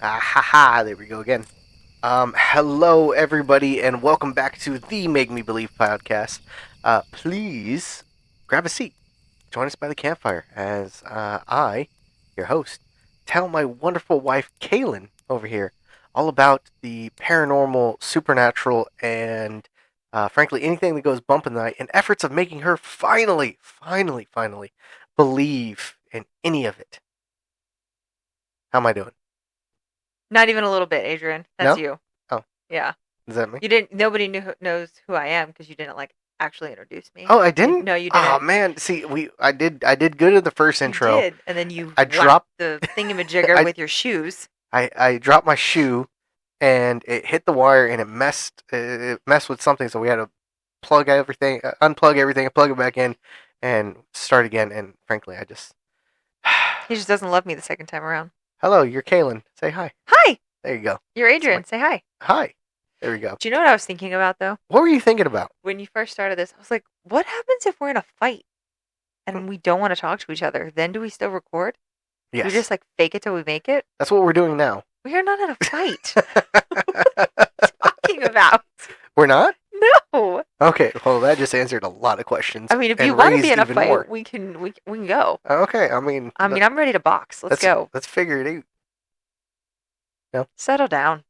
Ah, ha ha, there we go again. Hello everybody, and welcome back to the Make Me Believe podcast. Please grab a seat. Join us by the campfire as I, your host, tell my wonderful wife Kaylin over here all about the paranormal, supernatural, and frankly anything that goes bump in the night, in efforts of making her finally believe in any of it. How am I doing? Not even a little bit, Adrian. That's No? you. Oh, Yeah. is that me? You didn't. Nobody knows who I am because you didn't actually introduce me. Oh, I didn't. No, you Oh didn't. man, see, I did good in the first You intro. did, and then you I whacked dropped, the thingamajigger I, with your shoes. I dropped my shoe, and it hit the wire, and it messed with something. So we had to plug everything, unplug everything, and plug it back in, and start again. And frankly, I just, He just doesn't love me the second time around. hello, you're Kaylin. Say hi. Hi, There you go. you're Adrian. Say hi. Hi. There we go. Do you know what I was thinking about though? What were you thinking about? When you first started this, I was like, what happens if we're in a fight and we don't want to talk to each other? Then do we still record? Do we Yes, just fake it till we make it? that's what we're doing now. We are not in a fight. Talking about We're not. no. Okay, well, that just answered a lot of questions. I mean, if you and want to be raised in a even fight, more. we can go. Okay, I mean, I'm ready to box. Let's go. let's figure it out. Settle down.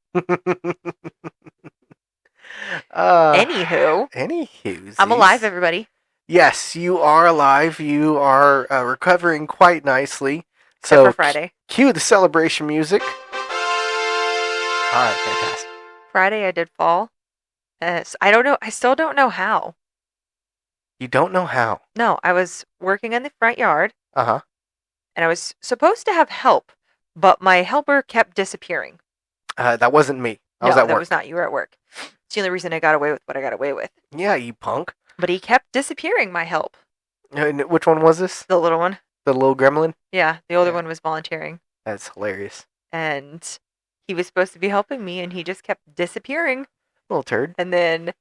uh, Anywho, anywho, I'm alive, everybody. Yes, you are alive. You are recovering quite nicely. Except So for Friday. cue the celebration music. All right, fantastic. Friday I did fall. I don't know. I still don't know how. You don't know how. No, I was working in the front yard Uh huh. and I was supposed to have help, but my helper kept disappearing. That wasn't me. I was No, at that work. was not. You were at work. It's the only reason I got away with what I got away with. Yeah, you punk. But he kept disappearing, my help. And which one was this? The little one. The little gremlin? Yeah, the older Yeah. one was volunteering. That's hilarious. And he was supposed to be helping me and he just kept disappearing. Little turd. And then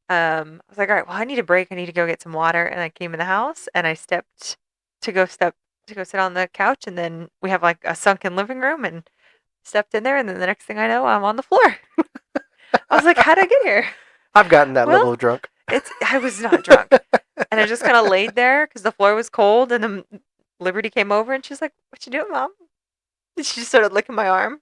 I was like, all right, well, I need a break. I need to go get some water. And I came in the house and I stepped to go sit on the couch. And then we have a sunken living room and stepped in there. And then the next thing I know, I'm on the floor. I was like, how'd I get here? I've gotten that Well, level of drunk. I was not drunk. And I just kind of laid there because the floor was cold. And then Liberty came over and she's like, what you doing, Mom? And she just started licking my arm.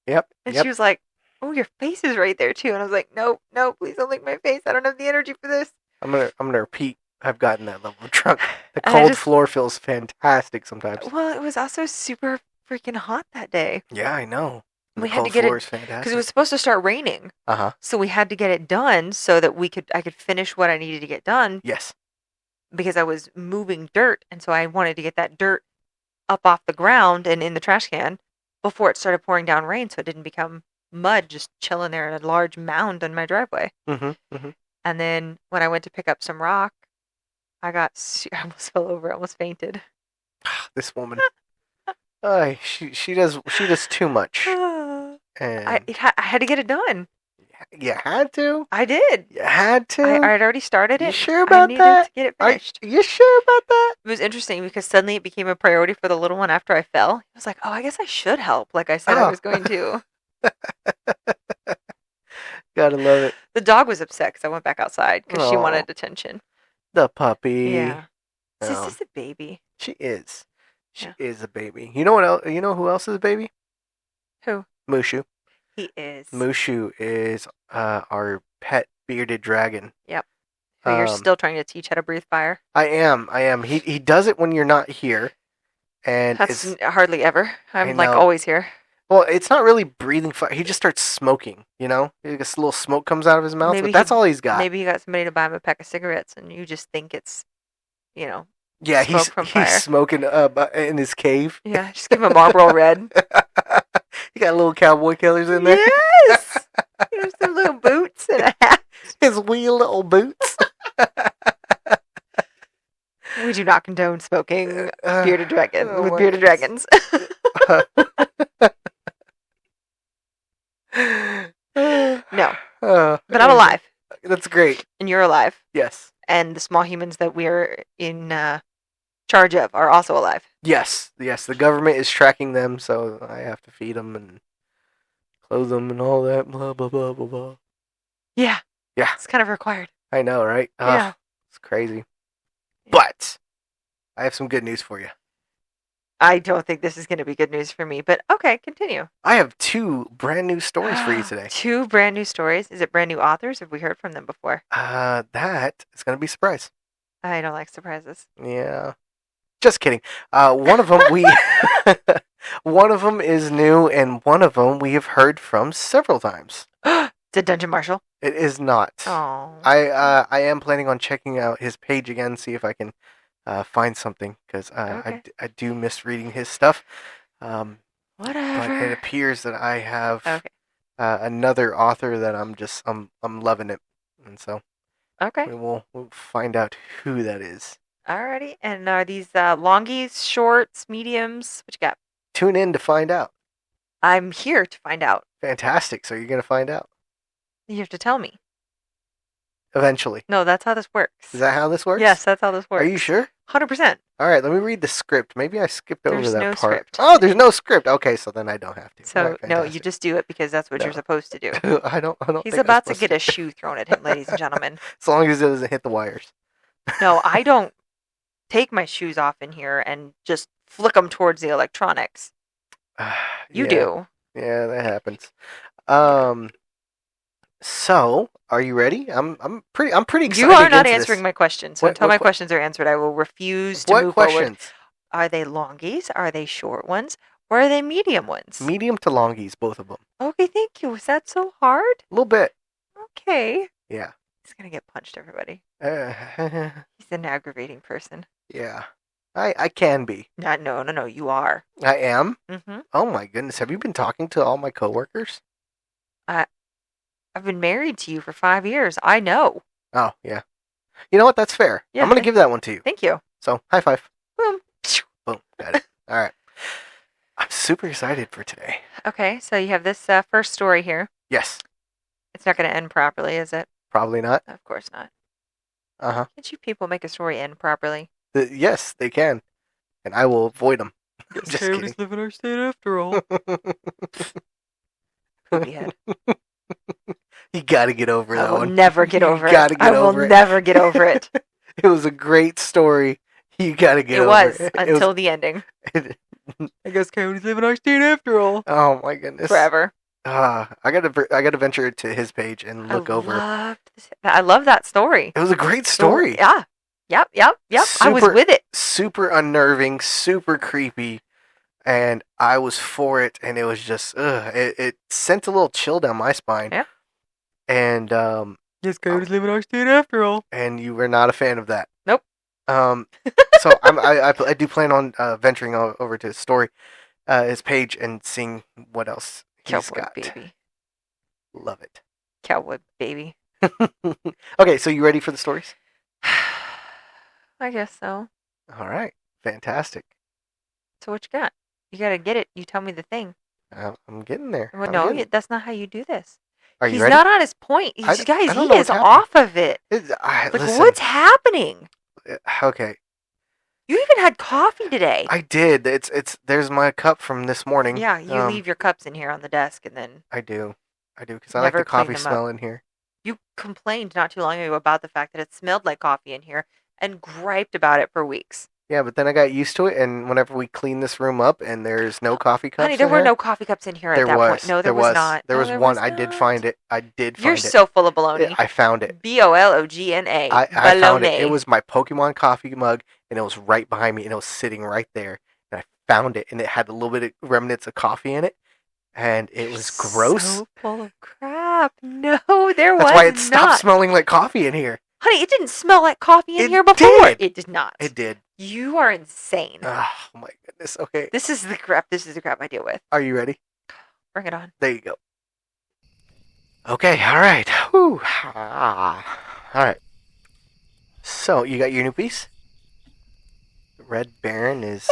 Yep. And Yep. she was like, oh, your face is right there too. And I was like, no, please don't lick my face. I don't have the energy for this. I'm gonna repeat. I've gotten that level of drunk. The And I cold just- floor feels fantastic sometimes. Well, it was also super freaking hot that day. Yeah, I know. We The had to cold get floor it is fantastic. because it was supposed to start raining. Uh huh. So we had to get it done so that I could finish what I needed to get done Yes. because I was moving dirt. And so I wanted to get that dirt up off the ground and in the trash can before it started pouring down rain so it didn't become mud just chilling there in a large mound on my driveway. Mm-hmm. Mm-hmm. And then when I went to pick up some rock, I almost fell over, I almost fainted. This woman. She does too much. And I had to get it done. you had to. I did. You had to. I had already started it. You sure I about needed that? to get it Are finished. you sure about that? It was interesting because suddenly it became a priority for the little one after I fell. I was like, oh, I guess I should help, like I said I Oh. was going to. Gotta love it. The dog was upset because I went back outside because she Aw. wanted attention. The puppy. Yeah. Oh, This is a baby. she is. She Yeah. is a baby. You know what else? You know who else is a baby? Who? Mushu. He is. Mushu is our pet bearded dragon. Who you're Um, still trying to teach how to breathe fire. I am. He does it when you're not here, and That's it's hardly ever. I'm know. always here. well, it's not really breathing fire. He just starts smoking. You know, this little smoke comes out of his mouth, Maybe but that's he- all he's got. Maybe you got somebody to buy him a pack of cigarettes and you just think it's, Yeah, smoke from fire. he's smoking in his cave. yeah, just give him a Marlboro Red. He got little cowboy killers in there. Yes! Some little boots and a hat. His wee little boots. We do not condone smoking bearded dragon oh with my bearded goodness. dragons. No, But I'm alive, That's great. and you're alive, Yes. and the small humans that we are in charge of are also alive. Yes. The government is tracking them, so I have to feed them and clothe them and all that. Blah blah blah blah blah. Yeah. Yeah. It's kind of required. I know, right? Yeah. It's crazy. Yeah. But I have some good news for you. I don't think this is going to be good news for me, but okay, continue. I have 2 brand new stories for you today. 2 brand new stories. Is it brand new authors? Have we heard from them before? That is going to be a surprise. I don't like surprises. Yeah. Just kidding. One of them one of them is new, and one of them we have heard from several times. Is it Dungeon Marshall? It is not. Oh. I am planning on checking out his page again, see if I can find something, because Okay. I do miss reading his stuff. But Whatever. it appears that I have Okay. another author that I'm loving it, and so Okay. we'll find out who that is. Alrighty. And are these longies, shorts, mediums? What you got? Tune in to find out. I'm here to find out. Fantastic. So you're gonna find out You have to tell me. eventually. No, that's how this works. Is that how this works? Yes, that's how this works. Are you sure? 100%. All right, let me read the script. Maybe I skipped over There's that no part. script. Oh, there's no script. Okay, so then I don't have to. So, All right, no, you fantastic. just do it because that's what No. you're supposed to do. I don't. He's think I'm about to supposed get a shoe thrown at him, ladies and gentlemen. As long as it doesn't hit the wires. No, I don't take my shoes off in here and just flick them towards the electronics. You Yeah. do. Yeah, that happens. So, are you ready? I'm pretty excited. You are to get not into answering this. my questions. So What- until what my que- questions are answered, I will refuse to What move forward. questions? Are they longies? Are they short ones? Or are they medium ones? Medium to longies, both of them. Okay, thank you. Is that so hard? A little bit. Okay. Yeah. He's going to get punched, everybody. Uh, He's an aggravating person. yeah. I can be. No, you are. I am. Mm-hmm. Oh my goodness. Have you been talking to all my coworkers? I've been married to you for 5 years. I know. Oh, yeah. You know what? That's fair. Yeah, I'm going to thank- give that one to you. Thank you. So, high five. Boom. Boom. Got it. All right. I'm super excited for today. Okay, so you have this first story here. Yes. It's not going to end properly, is it? Probably not. Of course not. Uh-huh. Can't you people make a story end properly? Yes, they can. And I will avoid them. Just kidding. live in our state after all. Poopy head. You got to get over I that will one. never get You over gotta it. get I over will it. never get over it. It was a great story. You got to get It over was it. until the ending. I guess Coyotes live in our state after all. Oh my goodness. Forever. I gotta venture to his page and look over. I love that story. It was a great story. Yeah. Yep. I was Super- with it. Super unnerving, super creepy, and I was for it. And it was just, it sent a little chill down my spine. Yeah. And Yes, Coyotes live in our state after all. and you were not a fan of that. Nope. So I do plan on venturing over to his story, his page, and seeing what else he's Cowboy got. baby. Love it. Cowboy baby. Okay, so you ready for the stories? I guess so. All right, fantastic. So what you got? You gotta get it. You tell me the thing. I'm getting there. Well, I'm no, getting- that's not how you do this. Are you He's ready? not on his point. I He's, guys, don't he know is what's happening. off of it. Like, Listen, what's happening? okay, You even had coffee today. I did. It's there's my cup from this morning. Yeah, you leave your cups in here on the desk, and then I do, because I like Never the coffee clean them up. smell in here. you complained not too long ago about the fact that it smelled like coffee in here, and griped about it for weeks. Yeah, but then I got used to it, and whenever we clean this room up and there's no coffee cups, Honey, there in were here, no coffee cups in here at there that was. point. No, there was not. There No, was there one. was I did not. find it. I did find You're it. so full of baloney. I found it. BOLOGNA. I found it. Baloney. It was my Pokemon coffee mug, and it was right behind me, and it was sitting right there. And I found it, and it had a little bit of remnants of coffee in it, and it was gross. So full of crap. No, there was That's why it stopped not. smelling like coffee in here. Honey, it didn't smell like coffee in It here before. did. It did not. It did. You are insane. Oh my goodness. Okay, This is the crap. This is the crap I deal with. are you ready? Bring it on. There you go. Okay, all right. Whew. All right. So, you got your new piece? Red Baron is...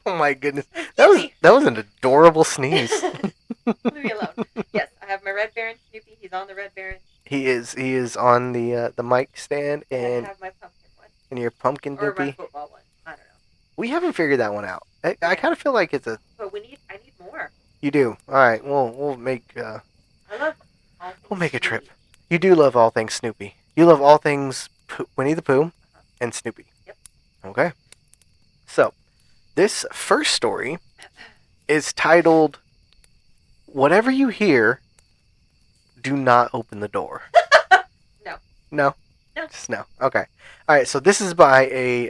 Oh my goodness. That was an adorable sneeze. Leave me alone. Yes, I have my Red Baron Snoopy. He's on the Red Baron. He is on the mic stand and I have my pumpkin one. your pumpkin Or my doopy. football one. I don't know. We haven't figured that one out. I kind of feel like it's a... But I need more. You do. All right. We'll make I love all we'll things make a trip. Snoopy. You do love all things Snoopy. You love all things Winnie the Pooh and Snoopy. Yep. Okay. So, this first story is titled "Whatever You Hear, Do Not Open the Door." No. No. No. Just no. Okay. All right. So this is by a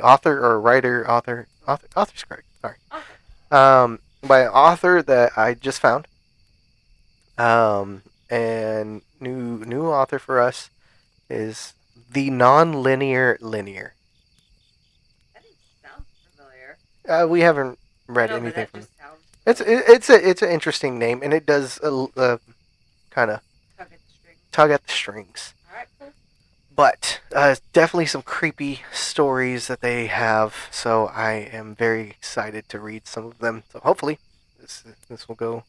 author or writer author's correct. Sorry. Okay. By an author that I just found. And new author for us is The Non-Linear Linear. That didn't sound familiar. We haven't read No, but anything that from. just sounds It's an interesting name, and it does kind of tug at the string. tug at the strings. All right, cool. But definitely some creepy stories that they have, so I am very excited to read some of them. So hopefully this will go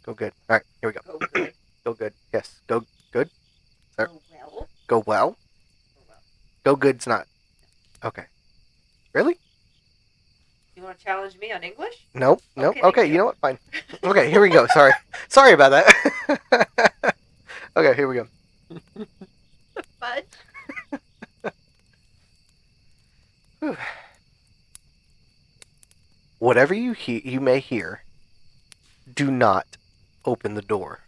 good. All right, here we go. Go good. Go good. Yes, go good. Sorry. Go well. Go well. Go well. Go good's not. Okay. Really? You want to challenge me on English? Nope. Nope. Okay, thank Okay, you. you know what? Fine. Okay, here we go. Sorry about that. Okay, here we go. Fudge. Whatever you may hear, do not open the door.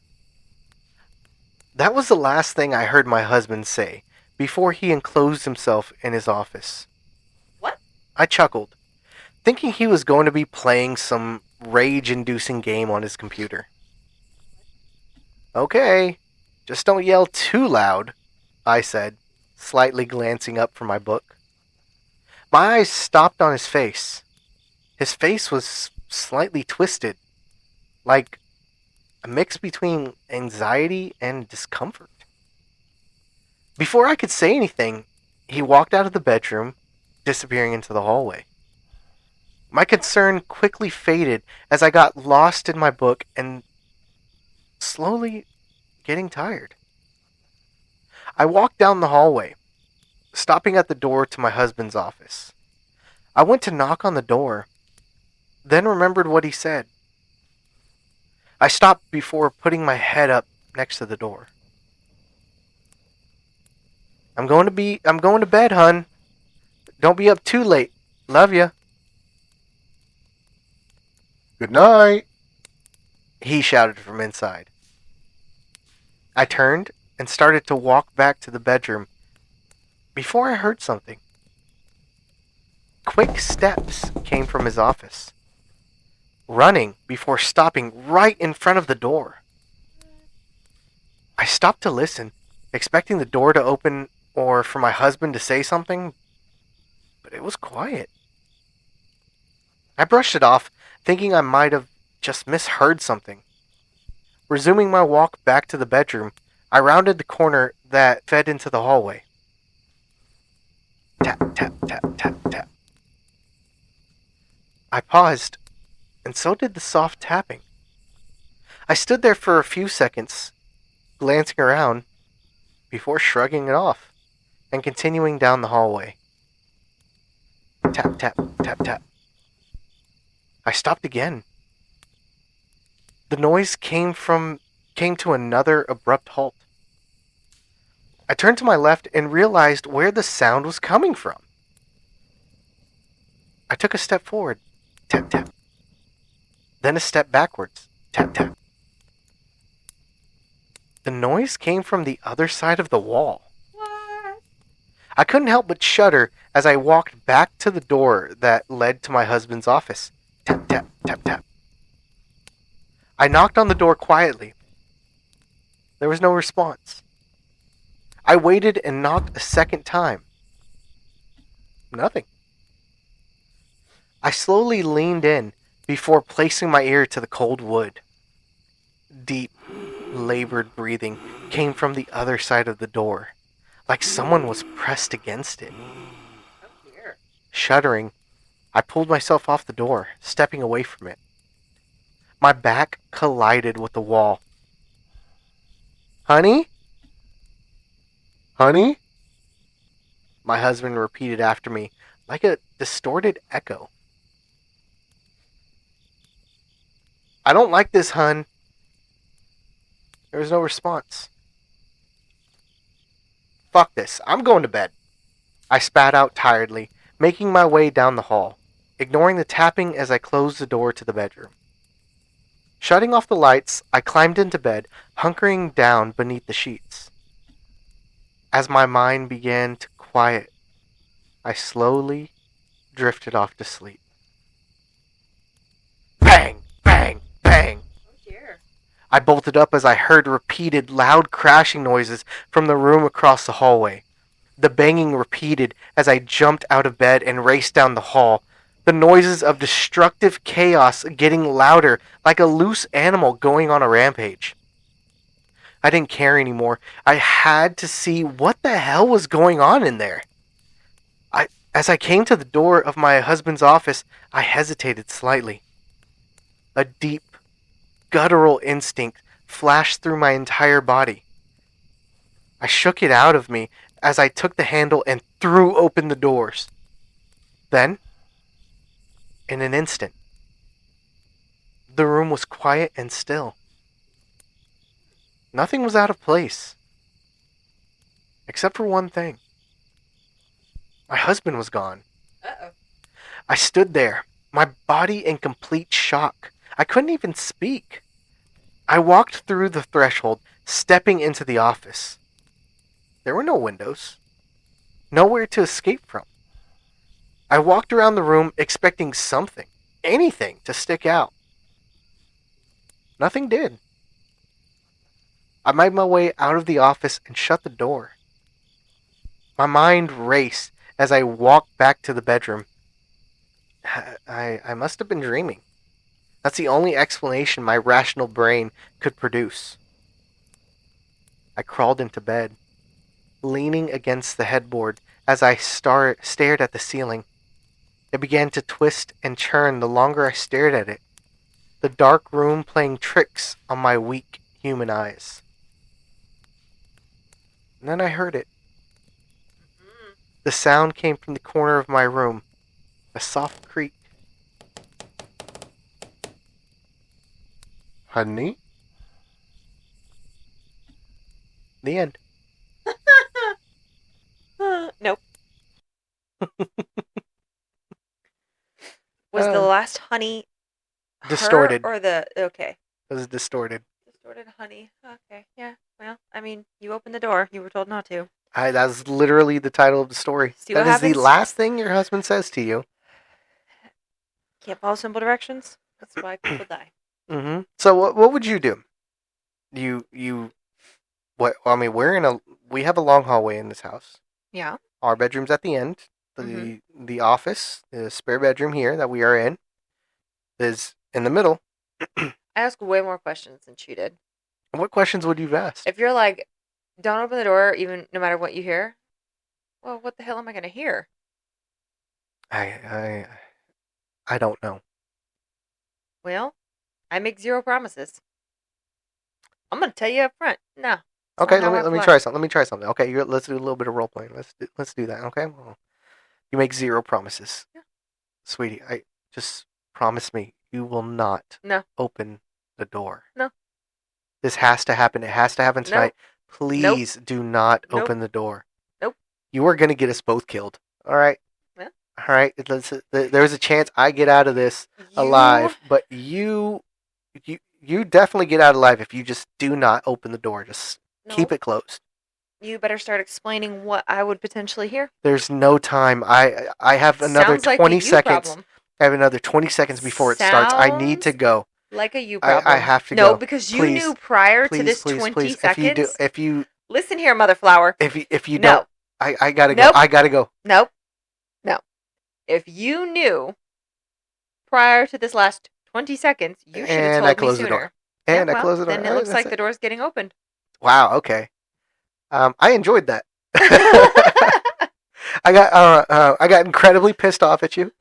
That was the last thing I heard my husband say before he enclosed himself in his office. What? I chuckled, thinking he was going to be playing some rage-inducing game on his computer. Okay, just don't yell too loud, I said, slightly glancing up from my book. My eyes stopped on his face. His face was slightly twisted, like a mix between anxiety and discomfort. Before I could say anything, he walked out of the bedroom, disappearing into the hallway. My concern quickly faded as I got lost in my book and slowly getting tired. I walked down the hallway, stopping at the door to my husband's office. I went to knock on the door, then remembered what he said. I stopped before putting my head up next to the door. I'm going to bed, hun. Don't be up too late. Love ya. Good night, he shouted from inside. I turned and started to walk back to the bedroom before I heard something. Quick steps came from his office, running before stopping right in front of the door. I stopped to listen, expecting the door to open or for my husband to say something, but it was quiet. I brushed it off, thinking I might have just misheard something. Resuming my walk back to the bedroom, I rounded the corner that fed into the hallway. Tap, tap, tap, tap, tap. I paused, and so did the soft tapping. I stood there for a few seconds, glancing around, before shrugging it off and continuing down the hallway. Tap, tap, tap, tap. I stopped again. The noise came to another abrupt halt. I turned to my left and realized where the sound was coming from. I took a step forward. Tap, tap. Then a step backwards. Tap, tap. The noise came from the other side of the wall. What? I couldn't help but shudder as I walked back to the door that led to my husband's office. Tap, tap, tap, tap. I knocked on the door quietly. There was no response. I waited and knocked a second time. Nothing. I slowly leaned in before placing my ear to the cold wood. Deep, labored breathing came from the other side of the door, like someone was pressed against it. Oh dear. Shuddering, I pulled myself off the door, stepping away from it. My back collided with the wall. Honey? Honey? My husband repeated after me, like a distorted echo. I don't like this, hun. There was no response. Fuck this. I'm going to bed. I spat out tiredly, making my way down the hall, ignoring the tapping as I closed the door to the bedroom. Shutting off the lights, I climbed into bed, hunkering down beneath the sheets. As my mind began to quiet, I slowly drifted off to sleep. Bang! Bang! Bang! Oh dear. I bolted up as I heard repeated, loud crashing noises from the room across the hallway. The banging repeated as I jumped out of bed and raced down the hall, the noises of destructive chaos getting louder like a loose animal going on a rampage. I didn't care anymore. I had to see what the hell was going on in there. As I came to the door of my husband's office, I hesitated slightly. A deep, guttural instinct flashed through my entire body. I shook it out of me as I took the handle and threw open the doors. Then, in an instant, the room was quiet and still. Nothing was out of place. Except for one thing. My husband was gone. Uh-oh. I stood there, my body in complete shock. I couldn't even speak. I walked through the threshold, stepping into the office. There were no windows. Nowhere to escape from. I walked around the room expecting something, anything, to stick out. Nothing did. I made my way out of the office and shut the door. My mind raced as I walked back to the bedroom. I must have been dreaming. That's the only explanation my rational brain could produce. I crawled into bed, leaning against the headboard as I stared at the ceiling. It began to twist and churn the longer I stared at it, the dark room playing tricks on my weak human eyes. And then I heard it. The sound came from the corner of my room, a soft creak. Honey? The end. Nope. Was the last honey her Distorted. or the okay? It was distorted. Distorted honey. Okay, yeah. Well, I mean, you opened the door. You were told not to. That's literally the title of the story. See what That is the happens? last thing your husband says to you. Can't follow simple directions. That's why people die. Mm-hmm. So what would you do? We have a long hallway in this house. Yeah. Our bedroom's at the end. Mhm. The office, the spare bedroom here that we are in, is in the middle. I ask way more questions than she did. What questions would you have asked? If you're like, don't open the door, even no matter what you hear. Well, what the hell am I gonna hear? I don't know. Well, I make zero promises. I'm gonna tell you up front. No. Okay, not how I let me fly. try something. Let me try something. Okay, let's do a little bit of role playing. Let's do that. Okay. Well, you make zero promises. Yeah. Sweetie, I just promise me you will not No. open the door. No. This has to happen. It has to happen No. tonight. Please do not Nope. open the door. Nope. You are gonna get us both killed. All right. Yeah. All right. There's a chance I get out of this alive, but you definitely get out alive if you just do not open the door. Just keep it closed. You better start explaining what I would potentially hear. There's no time. I have another Sounds like 20 a you seconds. problem. I have another 20 seconds before it starts. I need to Sounds go. Like a you I problem. have to no, go. because you Please. knew prior Please, to this please, 20 please. seconds. If you Listen here, mother flower. if you No. don't, I gotta go. Nope. I gotta go. Nope. No. If you knew prior to this last 20 seconds, you should have And told I close me the sooner. door. And I close the door. Then it All right, looks like that's the door's getting opened. Wow. Okay. I enjoyed that. I got incredibly pissed off at you.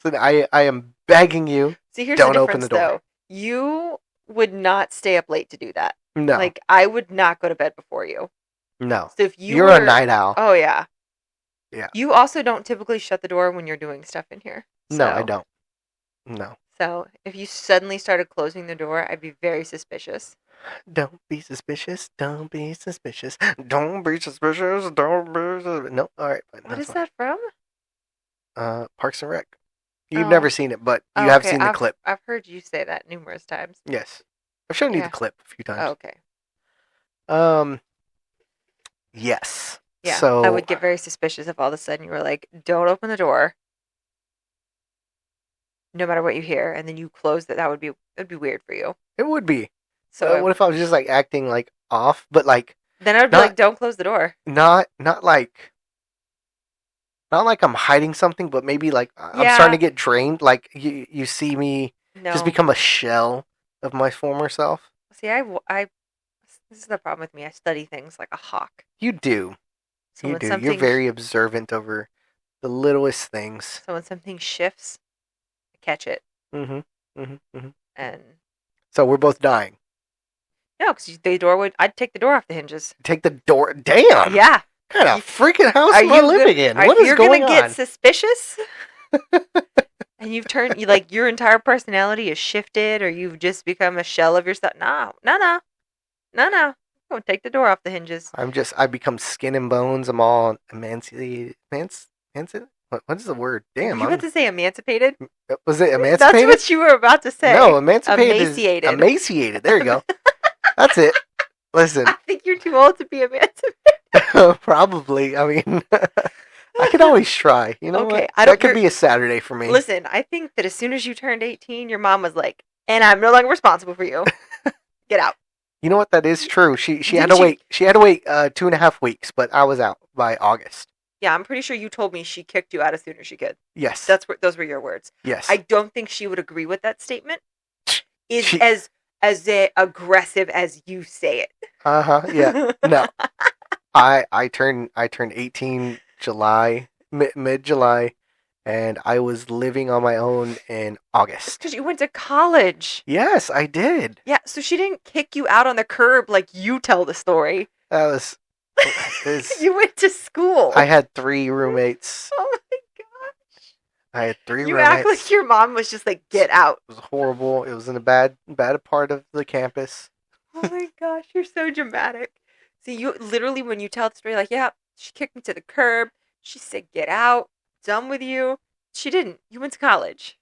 So I am begging you. See, here's Don't the open difference, the door. though. You would not stay up late to do that. No. Like, I would not go to bed before you. No. So if you You're were, a night owl. Oh, yeah. Yeah. You also don't typically shut the door when you're doing stuff in here. No, I So, don't. No. So if you suddenly started closing the door, I'd be very suspicious. Don't be suspicious. Don't be suspicious. Don't be suspicious. Don't be suspicious. No. All right. Fine. What That's is fine. that from? Parks and Rec. You've Oh, never seen it, but you oh, have okay. seen the clip. I've heard you say that numerous times. Yes. I've shown you the Yeah. clip a few Oh, times. okay. Yes. Yeah. So I would get very suspicious if all of a sudden you were like, "Don't open the door, no matter what you hear," and then you close it. It'd be weird for you. it would be. So What if I was just like acting like off, but like then I'd be not like, "Don't close the door." not like I'm hiding something, but maybe like I'm Yeah. starting to get drained. Like you see me No. just become a shell of my former self. See, this is the problem with me. I study things like a hawk. You do. So You when do. something You're very observant over the littlest things. so when something shifts, I catch it. Mm-hmm. Mm-hmm. Mm-hmm. And So we're both dying. no, because I'd take the door off the hinges. Take the door. Damn. Yeah. What kind of freaking house Are am I you living in? If What is you're going gonna on? get suspicious, and your entire personality is shifted, or you've just become a shell of yourself. No. I'm gonna take the door off the hinges. I become skin and bones. I'm all emancipated. What is the word? Damn. Were you about to say emancipated? Was it That's emancipated? what you were about to say. No, emancipated Emaciated. is emaciated. There you go. That's it. Listen, I think you're too old to be emancipated. probably. I mean, I could always try. You know Okay, what? I don't- That could you're- be a Saturday for me. Listen, I think that as soon as you turned 18, your mom was like, "And I'm no longer responsible for you. Get out." You know what? That is true. She had Didn't to she- wait. She had to wait 2.5 weeks, but I was out by August. Yeah, I'm pretty sure you told me she kicked you out as soon as she could. Yes. Those were your words. yes. I don't think she would agree with that statement. Is She- as aggressive as you say it. Yeah. No. I turned 18 July mid July, and I was living on my own in August. Because you went to college. Yes, I did. Yeah, so she didn't kick you out on the curb like you tell the story. That was. This, You went to school. I had 3 roommates. Oh my god. I had 3 You roommates. act like your mom was just like, "Get out." It was horrible. It was in a bad part of the campus. Oh my gosh, you're so dramatic. See, you literally, when you tell the story, like, "Yeah, she kicked me to the curb. She said, 'Get out. Done with you.'" She didn't. You went to college.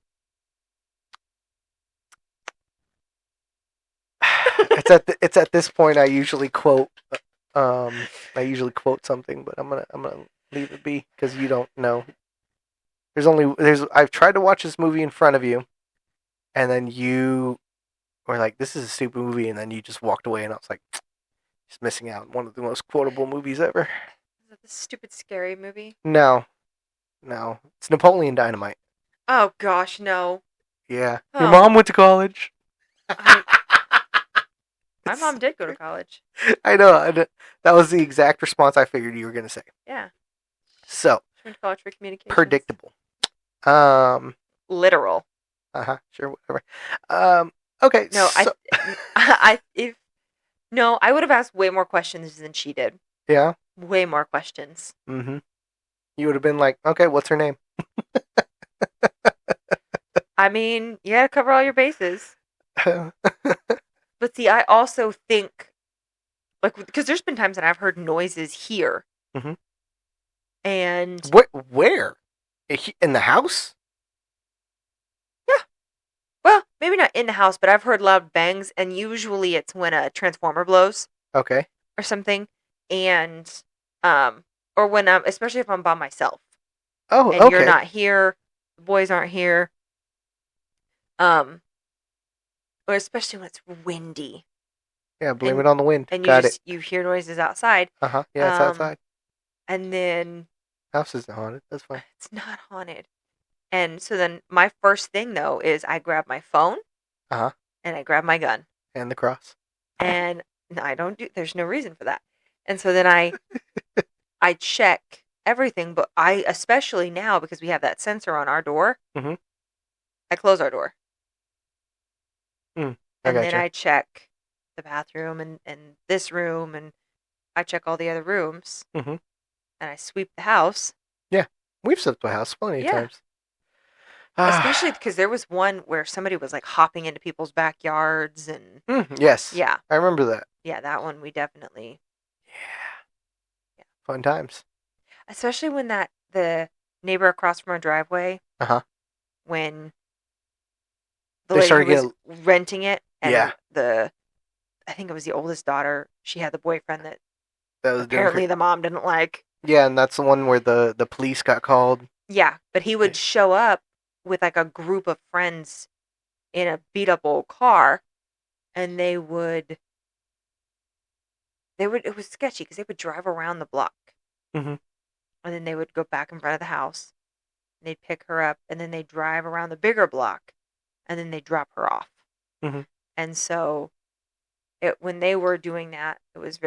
It's at this point I usually quote something, but I'm gonna leave it be because you don't know. I've tried to watch this movie in front of you, and then you were like, "This is a stupid movie," and then you just walked away, and I was like, "Just missing out on one of the most quotable movies ever." Is that the stupid scary movie? No, it's Napoleon Dynamite. Oh gosh, no. Yeah, Oh. your mom went to college. My mom did go to college. I know. That was the exact response I figured you were gonna say. Yeah, So she went to college for communications. predictable. Literal. Sure, whatever. Okay. No, so, I would have asked way more questions than she did. yeah. Way more questions. Mm-hmm. You would have been like, okay, what's her name? I mean, you gotta cover all your bases. But see, I also think, like, because there's been times that I've heard noises here. Mhm. And Where? In the house? well, maybe not in the house, but I've heard loud bangs, and usually it's when a transformer blows Okay. or something, and or when especially if I'm by myself Oh, and okay. you're not here, the boys aren't here, or especially when it's windy Yeah, blame and- it on the wind. and Got it. you hear noises outside, Yeah, it's um, outside. and then House isn't haunted. That's fine. it's not haunted. And so then my first thing though is I grab my phone, Uh-huh. and I grab my gun, And the cross. and no, I don't do. There's no reason for that. And so then I check everything, but I especially now because we have that sensor on our door, Mhm. I close our door, I and then gotcha. I check the bathroom and this room, and I check all the other rooms, Mhm. and I sweep the house. We've swept the house plenty of Yeah. times. Especially because there was one where somebody was like hopping into people's backyards and Yes. yeah, I remember that. yeah, that one we definitely, Yeah. Fun times. especially when the neighbor across from our driveway, Uh-huh. when the They lady started who was getting... renting it and Yeah. I think it was the oldest daughter, she had the boyfriend that That was apparently the mom didn't like. Yeah, and that's the one where the police got called. Yeah, but he would show up with like a group of friends in a beat up old car, and it was sketchy because they would drive around the block, Mhm. and then they would go back in front of the house, and they'd pick her up, and then they'd drive around the bigger block, and then they'd drop her off. Mhm. And so, when they were doing that, it was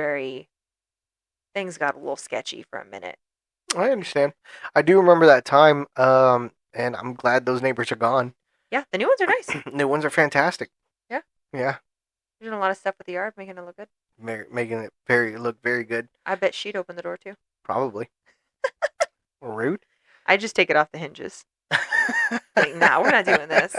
things got a little sketchy for a minute. I understand. I do remember that time, and I'm glad those neighbors are gone. Yeah, the new ones are nice. New ones are fantastic. Yeah. Yeah. Doing a lot of stuff with the yard, making it look good. Making it look very good. I bet she'd open the door too. Probably. Rude. I just take it off the hinges. Like, nah, we're not doing this.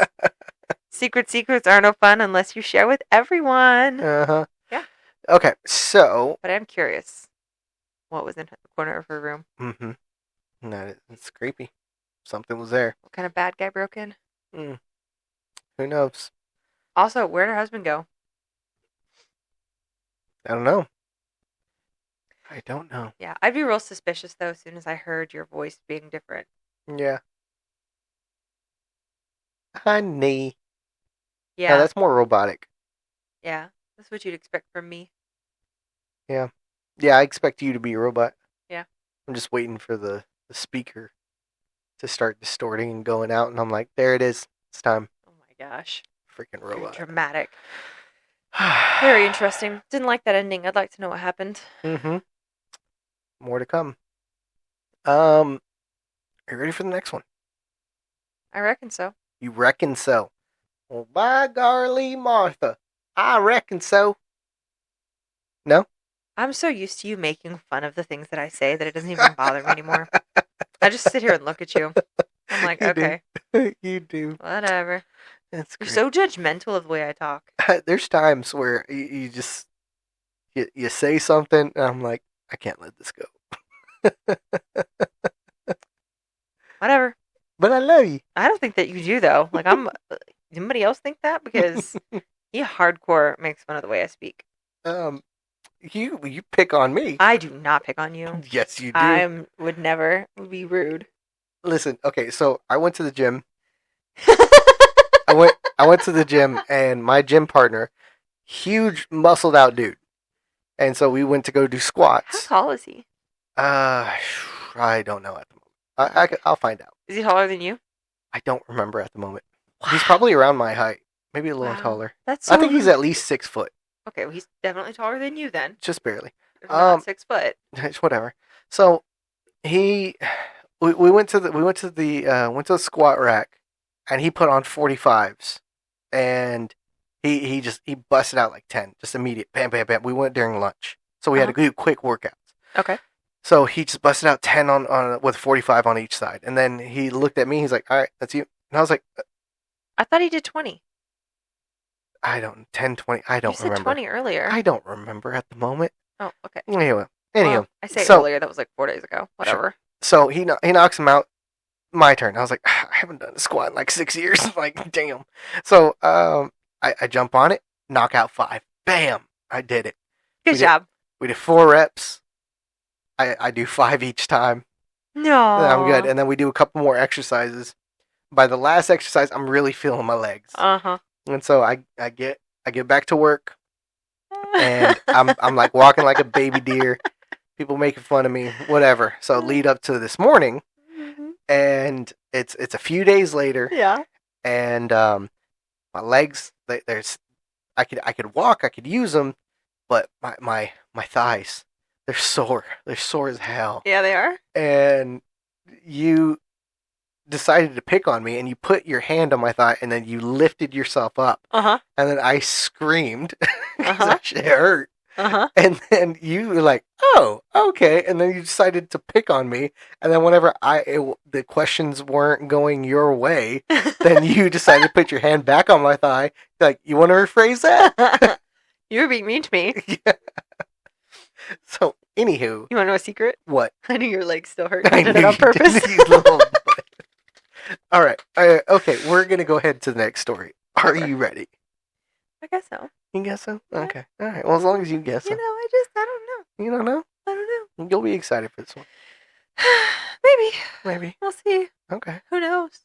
Secrets are no fun unless you share with everyone. Uh-huh. Yeah. Okay, so... But I'm curious what was in the corner of her room. Mm-hmm. No, it's creepy. Something was there. What kind of bad guy broke in? Who knows? Also, where'd her husband go? I don't know. I don't know. Yeah, I'd be real suspicious, though, as soon as I heard your voice being different. Yeah. Honey. Yeah. No, that's more robotic. Yeah, that's what you'd expect from me. Yeah. Yeah, I expect you to be a robot. Yeah. I'm just waiting for the speaker to start distorting and going out, and I'm like, there it is. It's time. Oh my gosh. Freaking Very robot. dramatic. Very interesting. Didn't like that ending. I'd like to know what happened. Mm-hmm. More to come. Are you ready for the next one? I reckon so. You reckon so? Well, by golly, Martha, I reckon so. No? I'm so used to you making fun of the things that I say that it doesn't even bother me anymore. I just sit here and look at you. I'm like, You okay. do. You do. Whatever. That's You're great. so judgmental of the way I talk. There's times where you just... You say something, and I'm like, I can't let this go. Whatever. But I love you. I don't think that you do, though. Like, anybody else think that? Because he hardcore makes fun of the way I speak. You pick on me. I do not pick on you. Yes, you do. I would never be rude. Listen, okay, so I went to the gym. I went to the gym, and my gym partner, huge muscled out dude, and so we went to go do How squats. tall is he? I don't know at the moment. I'll find out. Is he taller than you? I don't remember at the moment. He's probably around my height, maybe a little Wow. taller. That's so I think he's at least 6 foot, Okay, well, he's definitely taller than you then. just barely. If not 6 foot. Whatever. So we went to the squat rack, and he put on 45s, and he busted out like 10, just immediate, bam, bam, bam. We went during lunch, so we had to do quick workouts. Okay. So he just busted out 10 on with 45 on each side, and then he looked at me. He's like, "All right, that's you." And I was like, I thought he did 20. "I don't 10, 20. I don't You said remember. 20 earlier. I don't remember at the moment." Oh, okay. Anyway, Well, I say so- earlier. That was like 4 days ago. Whatever. So he knocks him out. My turn. I was like, I haven't done a squat in like 6 years. Like, damn. So I jump on it, knock out 5. Bam! I did it. Good we job. We did 4 reps. I do 5 each time. No. And I'm good. And then we do a couple more exercises. By the last exercise, I'm really feeling my legs. Uh-huh. And so I get back to work, and I'm like walking like a baby deer. People making fun of me, whatever. So lead up to this morning, and it's a few days later, Yeah. and my legs, I could walk, I could use them, but my thighs, they're sore as hell. Yeah, they are. And you decided to pick on me, and you put your hand on my thigh, and then you lifted yourself up, Uh-huh. and then I screamed because Uh-huh. that shit hurt. Uh-huh. And then you were like, "Oh, okay." And then you decided to pick on me. And then whenever the questions weren't going your way, then you decided to put your hand back on my thigh. Like, you want to rephrase that? You were being mean to me. Yeah. So, anywho, You want to know a secret? what? I knew your legs still hurt. I You did knew it on you purpose. did, you little butt. All right. Okay, we're gonna go ahead to the next story. Are you ready? I guess so. You guess so? Yeah. Okay. All right. Well, as long as you guess so. I don't know. You don't know? I don't know. You'll be excited for this one. Maybe. Maybe. We'll see. Okay. Who knows?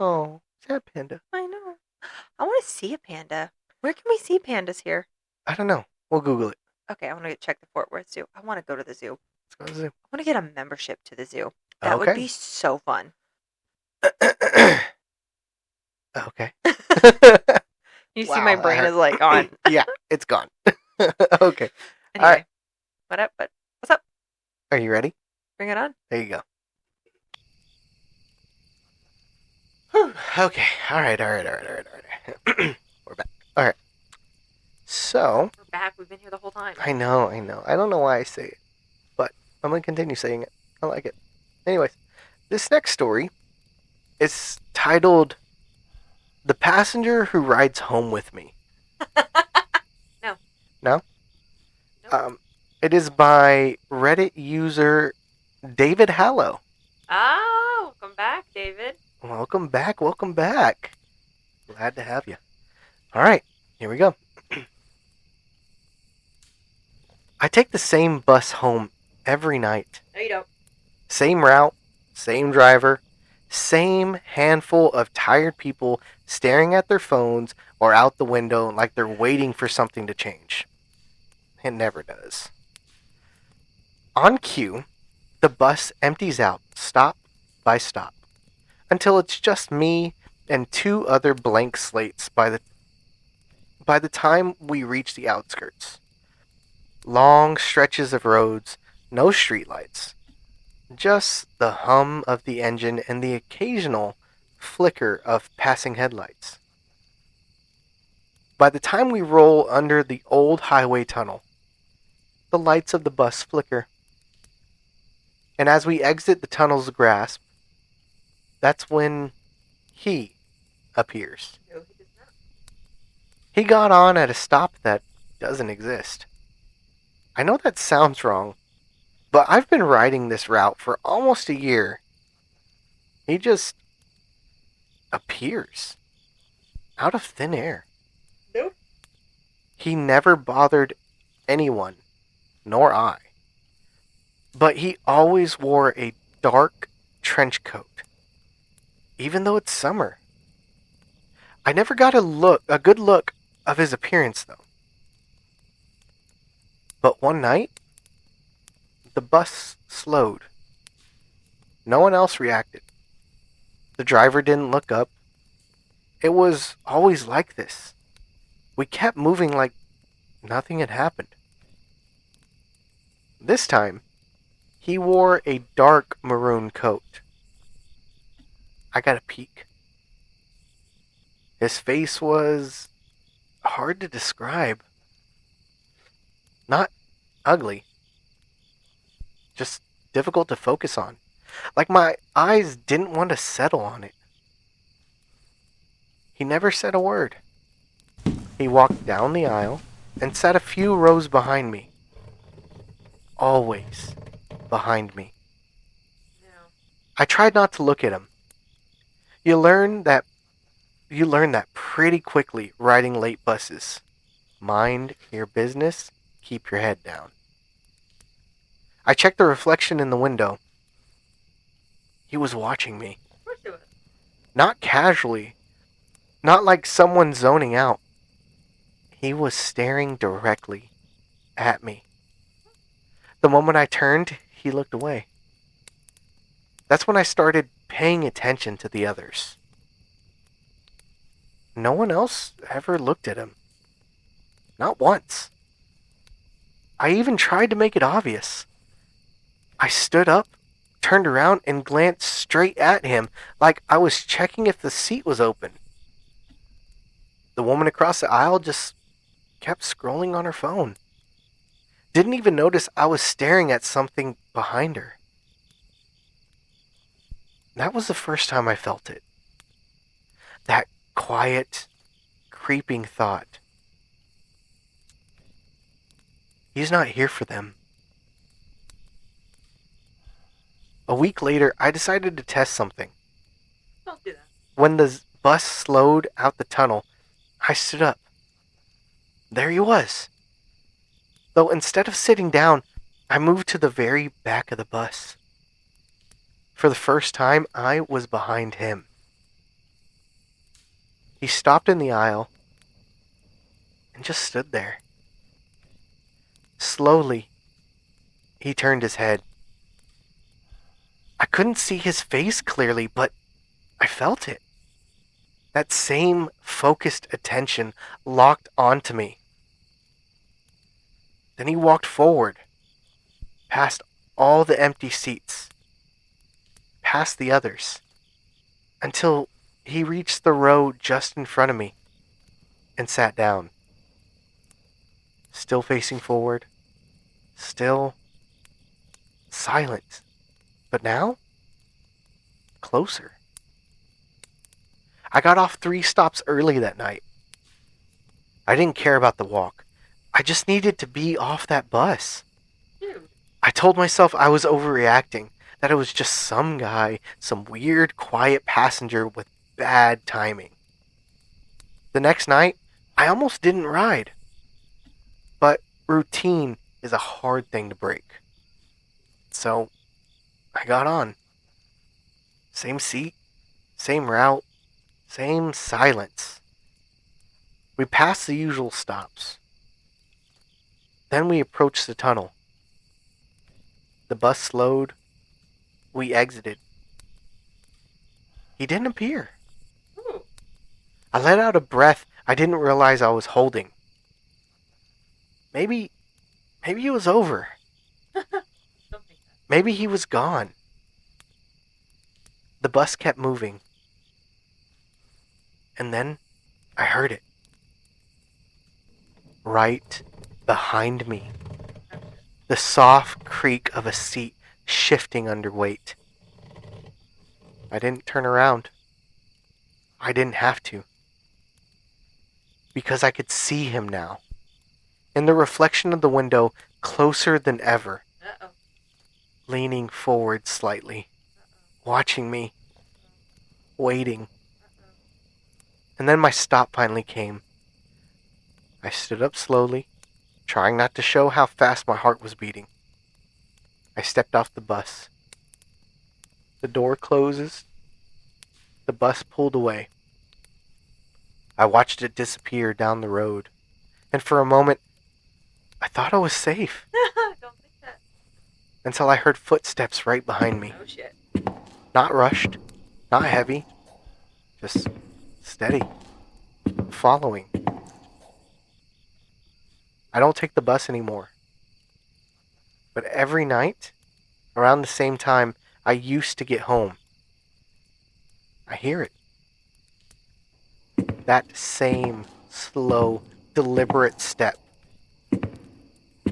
Oh, sad panda. I know. I want to see a panda. Where can we see pandas here? I don't know. We'll Google it. Okay, I want to check the Fort Worth Zoo. I want to go to the zoo. Let's go to the zoo. I want to get a membership to the zoo. That would Okay. be so fun. Okay. You see, my Wow, brain that is like on. Yeah, it's gone. Okay. Anyway, right. what up? What's up? Are you ready? Bring it on. There you go. Whew. Okay. All right. We're back. All right. So, We're back. We've been here the whole time. I know. I don't know why I say it, but I'm going to continue saying it. I like it. Anyways, this next story is titled "The Passenger Who Rides Home with Me." No. No? Nope. It is by Reddit user David Hallow. Oh, welcome back, David. Welcome back. Glad to have you. All right, here we go. I take the same bus home every night. No, you don't. Same route, same driver, same handful of tired people staring at their phones or out the window like they're waiting for something to change. It never does. On cue, the bus empties out stop by stop until it's just me and two other blank slates by the time we reach the outskirts. Long stretches of roads, no streetlights. Just the hum of the engine and the occasional flicker of passing headlights. By the time we roll under the old highway tunnel, the lights of the bus flicker. And as we exit the tunnel's grasp, that's when he appears. No, he does not. He got on at a stop that doesn't exist. I know that sounds wrong, but I've been riding this route for almost a year. He just appears out of thin air. Nope. He never bothered anyone, nor I. But he always wore a dark trench coat, even though it's summer. I never got a good look of his appearance, though. But one night, the bus slowed. No one else reacted. The driver didn't look up. It was always like this. We kept moving like nothing had happened. This time, he wore a dark maroon coat. I got a peek. His face was hard to describe. Not ugly. Just difficult to focus on. Like my eyes didn't want to settle on it. He never said a word. He walked down the aisle and sat a few rows behind me. Always behind me. No. I tried not to look at him. You learn that pretty quickly riding late buses. Mind your business, keep your head down. I checked the reflection in the window. He was watching me. Of course it was. Not casually. Not like someone zoning out. He was staring directly at me. The moment I turned, he looked away. That's when I started paying attention to the others. No one else ever looked at him. Not once. I even tried to make it obvious. I stood up, turned around, and glanced straight at him like I was checking if the seat was open. The woman across the aisle just kept scrolling on her phone. Didn't even notice I was staring at something behind her. That was the first time I felt it. That quiet, creeping thought. He's not here for them. A week later, I decided to test something. Don't do that. When the bus slowed out the tunnel, I stood up. There he was. Though instead of sitting down, I moved to the very back of the bus. For the first time, I was behind him. He stopped in the aisle and just stood there. Slowly, he turned his head. I couldn't see his face clearly, but I felt it. That same focused attention locked onto me. Then he walked forward, past all the empty seats, past the others, until he reached the row just in front of me and sat down. Still facing forward, still silent, but now closer. I got off 3 stops early that night. I didn't care about the walk. I just needed to be off that bus. Dude. I told myself I was overreacting, that it was just some guy, some weird, quiet passenger with bad timing. The next night, I almost didn't ride. But routine is a hard thing to break. So, I got on. Same seat, same route, same silence. We passed the usual stops. Then we approached the tunnel. The bus slowed. We exited. He didn't appear. Ooh. I let out a breath I didn't realize I was holding. Maybe it was over. Don't think that. Maybe he was gone. The bus kept moving. And then I heard it. Right behind me. The soft creak of a seat shifting under weight. I didn't turn around. I didn't have to. Because I could see him now. In the reflection of the window, closer than ever. Uh-oh. Leaning forward slightly. Watching me. Waiting. And then my stop finally came. I stood up slowly, trying not to show how fast my heart was beating. I stepped off the bus. The door closes. The bus pulled away. I watched it disappear down the road. And for a moment, I thought I was safe. Don't think that. Until I heard footsteps right behind me. Oh shit. Not rushed, not heavy, just steady, following. I don't take the bus anymore. But every night, around the same time I used to get home, I hear it. That same slow, deliberate step.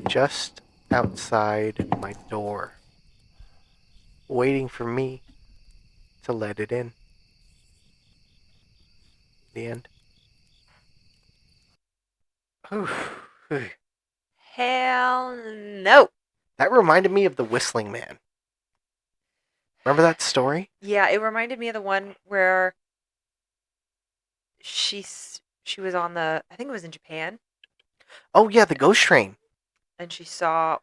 Just outside my door. Waiting for me to let it in. The end. Hell no. That reminded me of The Whistling Man. Remember that story? Yeah, it reminded me of the one where she was on the, I think it was in Japan, Oh yeah, the ghost train. and she saw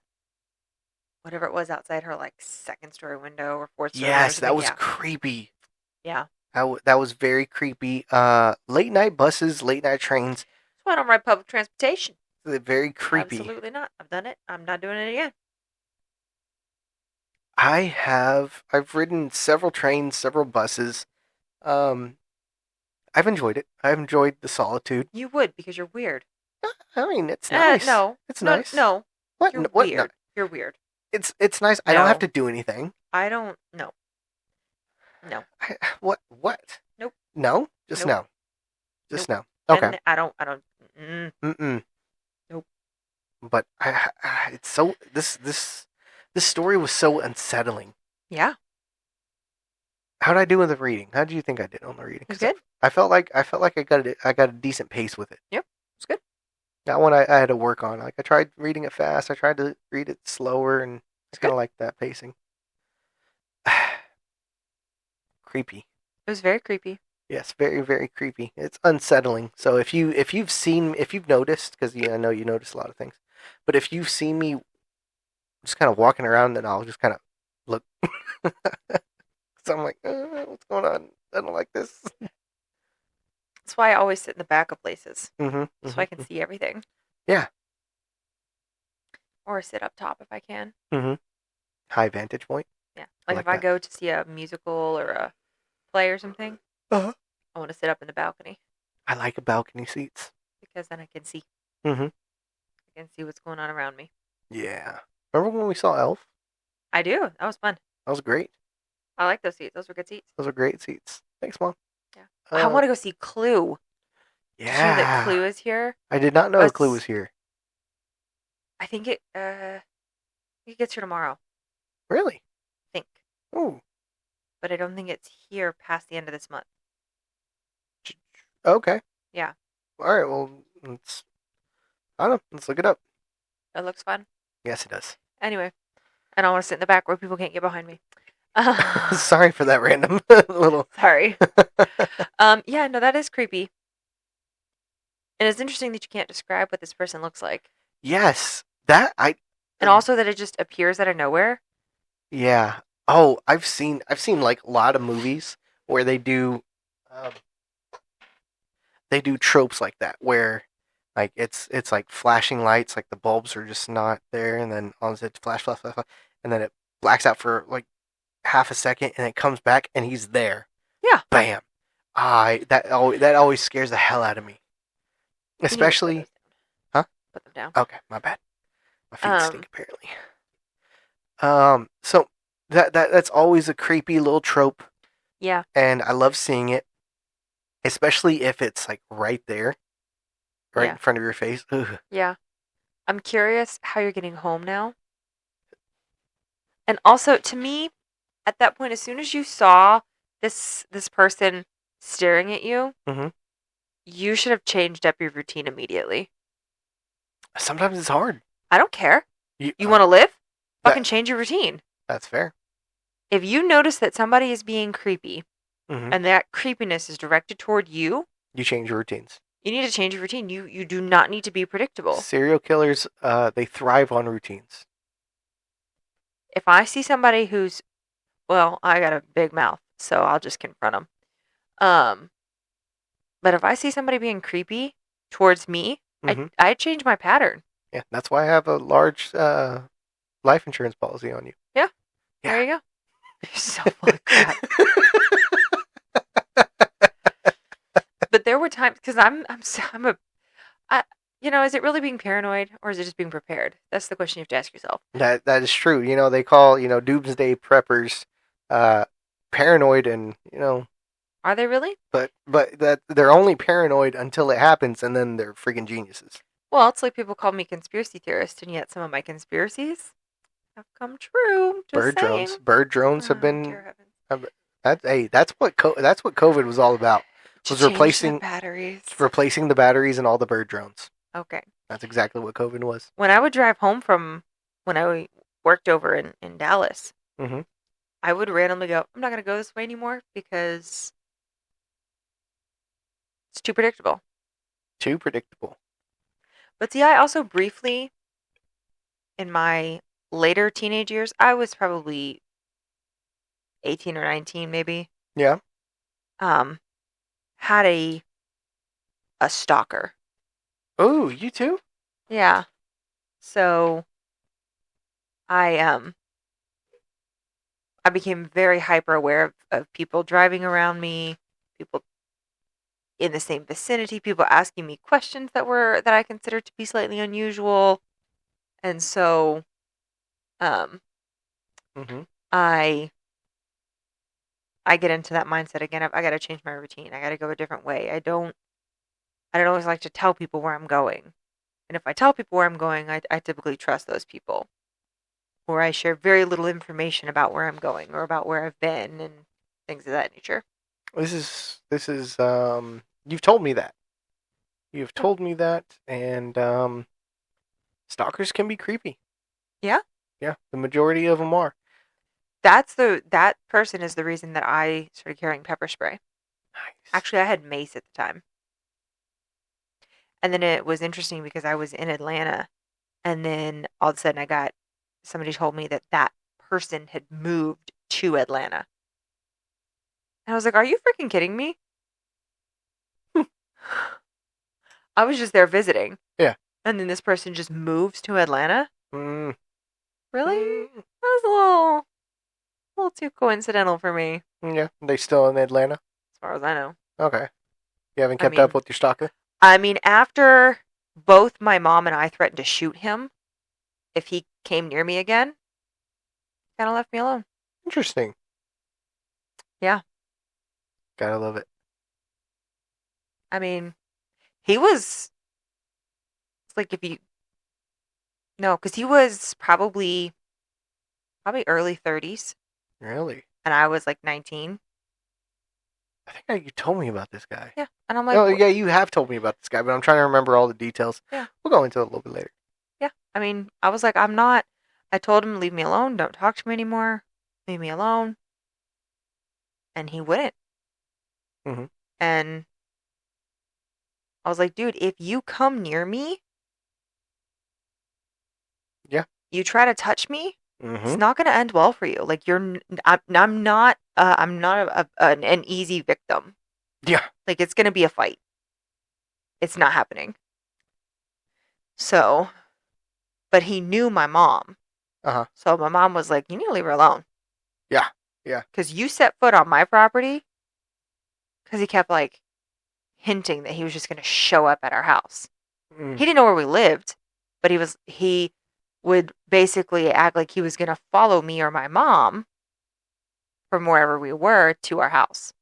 whatever it was outside her like second story window or fourth story window or Yes, that something. was creepy. Yeah. That was very creepy. Late night buses, late night trains, That's why I don't ride public transportation. they're very creepy. Absolutely not. I've done it. I'm not doing it again. I've ridden several trains, several buses. I've enjoyed it. I've enjoyed the solitude. You would because you're weird. I mean, it's nice. No. It's No, nice. No. What? You're What? weird. You're weird. It's nice. I don't have No. to do anything. I don't. No. No. What? Nope. No? Just Nope. no. Just no. Okay. And I don't. Mm, Mm-mm. Nope. but it's so this story was so unsettling. Yeah, How did I do with the reading? How do you think I did on the reading? it was Because good. I felt like I got a decent pace with it. Yep, it was good. That one I had to work on. Like I tried reading it fast. I tried to read it slower, and I It's kind good. of like that pacing. Creepy. It was very creepy. Yes, very very creepy. It's unsettling. So if you've noticed, because I know you notice a lot of things, but if you've seen me just kind of walking around, then I'll just kind of look. So I'm like, what's going on? I don't like this. That's why I always sit in the back of places Mm-hmm, so I can mm-hmm. see everything, Yeah. or sit up top if I can. Mm-hmm. High vantage point. Yeah, I like like if I that. go to see a musical or a play or something, Uh-huh. I want to sit up in the balcony I like balcony seats. because then I can see. Mm-hmm. I can see what's going on around me. Yeah. Remember when we saw Elf? I do. That was fun. That was great. I like those seats. Those were good seats. Those are great seats. Thanks, Mom. Yeah. I Uh, want to go see Clue. Did you know that yeah. Clue is here? I did not know Clue was here. I think it gets here tomorrow. Really? I think, Oh. but I don't think it's here past the end of this month. Okay. Yeah, All right. Well, I don't know. Let's look it up. it looks fun. Yes, it does. Anyway, and I want to sit in the back where people can't get behind me. Sorry for that random little. Sorry. Yeah, no, that is creepy. And it's interesting that you can't describe what this person looks like. Yes, that I. And also that it just appears out of nowhere. Yeah. Oh, I've seen like a lot of movies where um, they do tropes like that where like it's like flashing lights, like the bulbs are just not there, and then all of a sudden flash, flash, flash, flash, and then it blacks out for like half a second, and it comes back, and he's there. Yeah. Bam. That always scares the hell out of me. You need to put Especially, those down. huh? Put them down. Okay, my bad. My feet Um, stink apparently. So that's always a creepy little trope, yeah. and I love seeing it, especially if it's like right there, right Yeah. in front of your face. Ugh. Yeah. I'm curious how you're getting home now. And also, to me, at that point, as soon as you saw this person staring at you, Mhm. you should have changed up your routine immediately. Sometimes it's hard. I don't care. You, You want to live? that- Fucking change your routine. That's fair. If you notice that somebody is being creepy Hmm. and that creepiness is directed toward you, You change your routines. you need to change your routine. You do not need to be predictable. Serial killers, they thrive on routines. If I see somebody who's, well, I got a big mouth, so I'll just confront them. But if I see somebody being creepy towards me, Mhm. I change my pattern. Yeah, that's why I have a large life insurance policy on you. Yeah. Yeah. There you go. You're so full of crap. But there were times because is it really being paranoid or is it just being prepared? That's the question you have to ask yourself. That is true. They call doomsday preppers paranoid, and Are they really? but that they're only paranoid until it happens, and then they're freaking geniuses. Well, it's like people call me conspiracy theorist, and yet some of my conspiracies have come true. Just saying. Bird drones have Oh, been. dear heavens. That's what COVID was all about. To Was change replacing the batteries. replacing the batteries in all the bird drones. Okay. That's exactly what COVID was. When I would drive home from when I worked over in Dallas, Mm-hmm. I would randomly go, I'm not going to go this way anymore because it's too predictable. Too predictable. But see, I also briefly, in my later teenage years, I was probably 18 or 19 maybe, Yeah. had a stalker. Oh, you too? Yeah. So I became very hyper aware of people driving around me, people in the same vicinity, people asking me questions that I considered to be slightly unusual. And so Mm-hmm. I get into that mindset again of I got to change my routine. I got to go a different way. I don't always like to tell people where I'm going. And if I tell people where I'm going, I typically trust those people. Or I share very little information about where I'm going or about where I've been and things of that nature. This is you've told me that. You've told me that, and stalkers can be creepy. Yeah. Yeah, the majority of them are. That person is the reason that I started carrying pepper spray. Nice. Actually, I had mace at the time. And then it was interesting because I was in Atlanta, and then all of a sudden somebody told me that that person had moved to Atlanta. And I was like, "Are you freaking kidding me?" I was just there visiting. Yeah. And then this person just moves to Atlanta? Mm. Really? Mm. That was a little too coincidental for me, Yeah, they still in Atlanta. as far as I know. Okay, you haven't I kept mean, up with your stalker. After both my mom and I threatened to shoot him if he came near me again, kind of left me alone. Interesting. Yeah. Gotta love it. I mean, he was it's like if you no, because he was probably early 30s, Really? and I was like 19. I think you told me about this guy. Yeah, and I'm like, Oh, yeah, you have told me about this guy, but I'm trying to remember all the details. Yeah. We'll go into it a little bit later. Yeah. I mean, I was like, I'm not. I told him, leave me alone. Don't talk to me anymore. Leave me alone. And he wouldn't. Mhm. And I was like, dude, if you come near me, Yeah. you try to touch me, it's Mm-hmm. not going to end well for you. Like I'm not. I'm not an easy victim. Yeah. Like it's going to be a fight. It's not happening. So, but he knew my mom. Uh-huh. So my mom was like, you need to leave her alone. Yeah. Yeah. Because you set foot on my property. Because he kept like hinting that he was just going to show up at our house. Mm. He didn't know where we lived, but he would basically act like he was going to follow me or my mom from wherever we were to our house.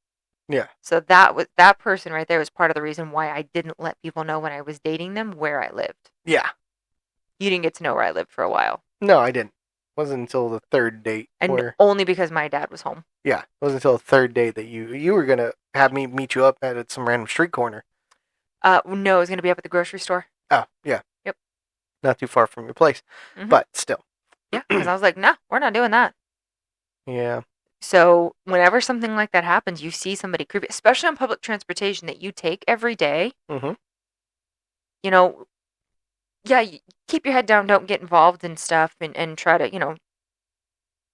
Yeah. So that person right there was part of the reason why I didn't let people know when I was dating them where I lived. Yeah. You didn't get to know where I lived for a while. No, I didn't. Wasn't until the third date. And only because my dad was home. Yeah, it wasn't until the third date that you were gonna have me meet you up at some random street corner. No, it was going to be up at the grocery store. Oh, yeah. Yep. Not too far from your place, Mhm. but still. Yeah, because I was like, no, we're not doing that. Yeah. So whenever something like that happens, you see somebody creepy, especially on public transportation that you take every day. Mm-hmm. You know, yeah, keep your head down, don't get involved in stuff, and try to,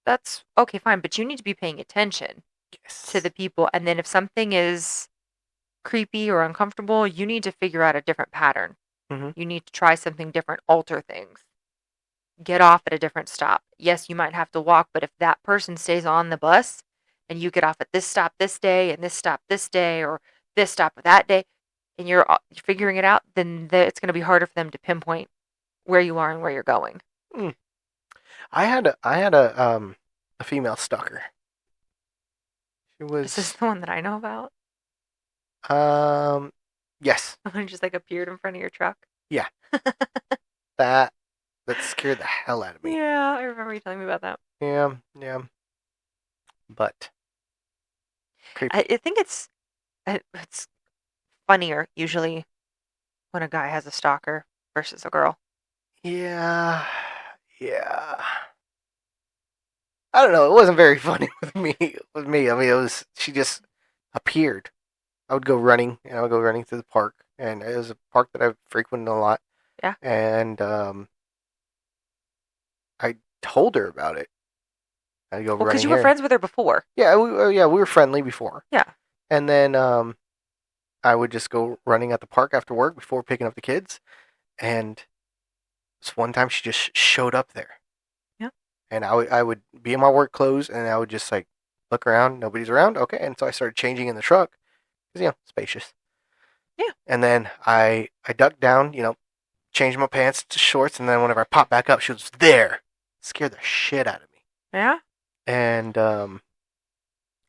that's okay, fine, but you need to be paying attention Yes. to the people. And then if something is creepy or uncomfortable, you need to figure out a different pattern. Mhm. You need to try something different, alter things. Get off at a different stop. Yes, you might have to walk, but if that person stays on the bus and you get off at this stop this day and this stop this day or this stop that day and you're figuring it out, then it's going to be harder for them to pinpoint where you are and where you're going. Mm. I had a female stalker. She Is this was the one that I know about? yes. Just like appeared in front of your truck? Yeah. That scared the hell out of me. Yeah, I remember you telling me about that. Yeah, yeah. But creepy. I think it's funnier usually when a guy has a stalker versus a girl. Yeah. Yeah. I don't know. It wasn't very funny with me. I mean, she just appeared. I would go running, and I would go running through the park, and it was a park that I frequented a lot. Yeah. And I told her about it. I'd go Well, running because you were here. friends with her before. Yeah, we were friendly before. Yeah. And then I would just go running at the park after work before picking up the kids, and this one time she just showed up there. Yeah. And I would be in my work clothes, and I would just like look around. Nobody's around. Okay. And so I started changing in the truck because spacious. Yeah. And then I ducked down, changed my pants to shorts, and then whenever I popped back up, she was there. Scared the shit out of me. Yeah. And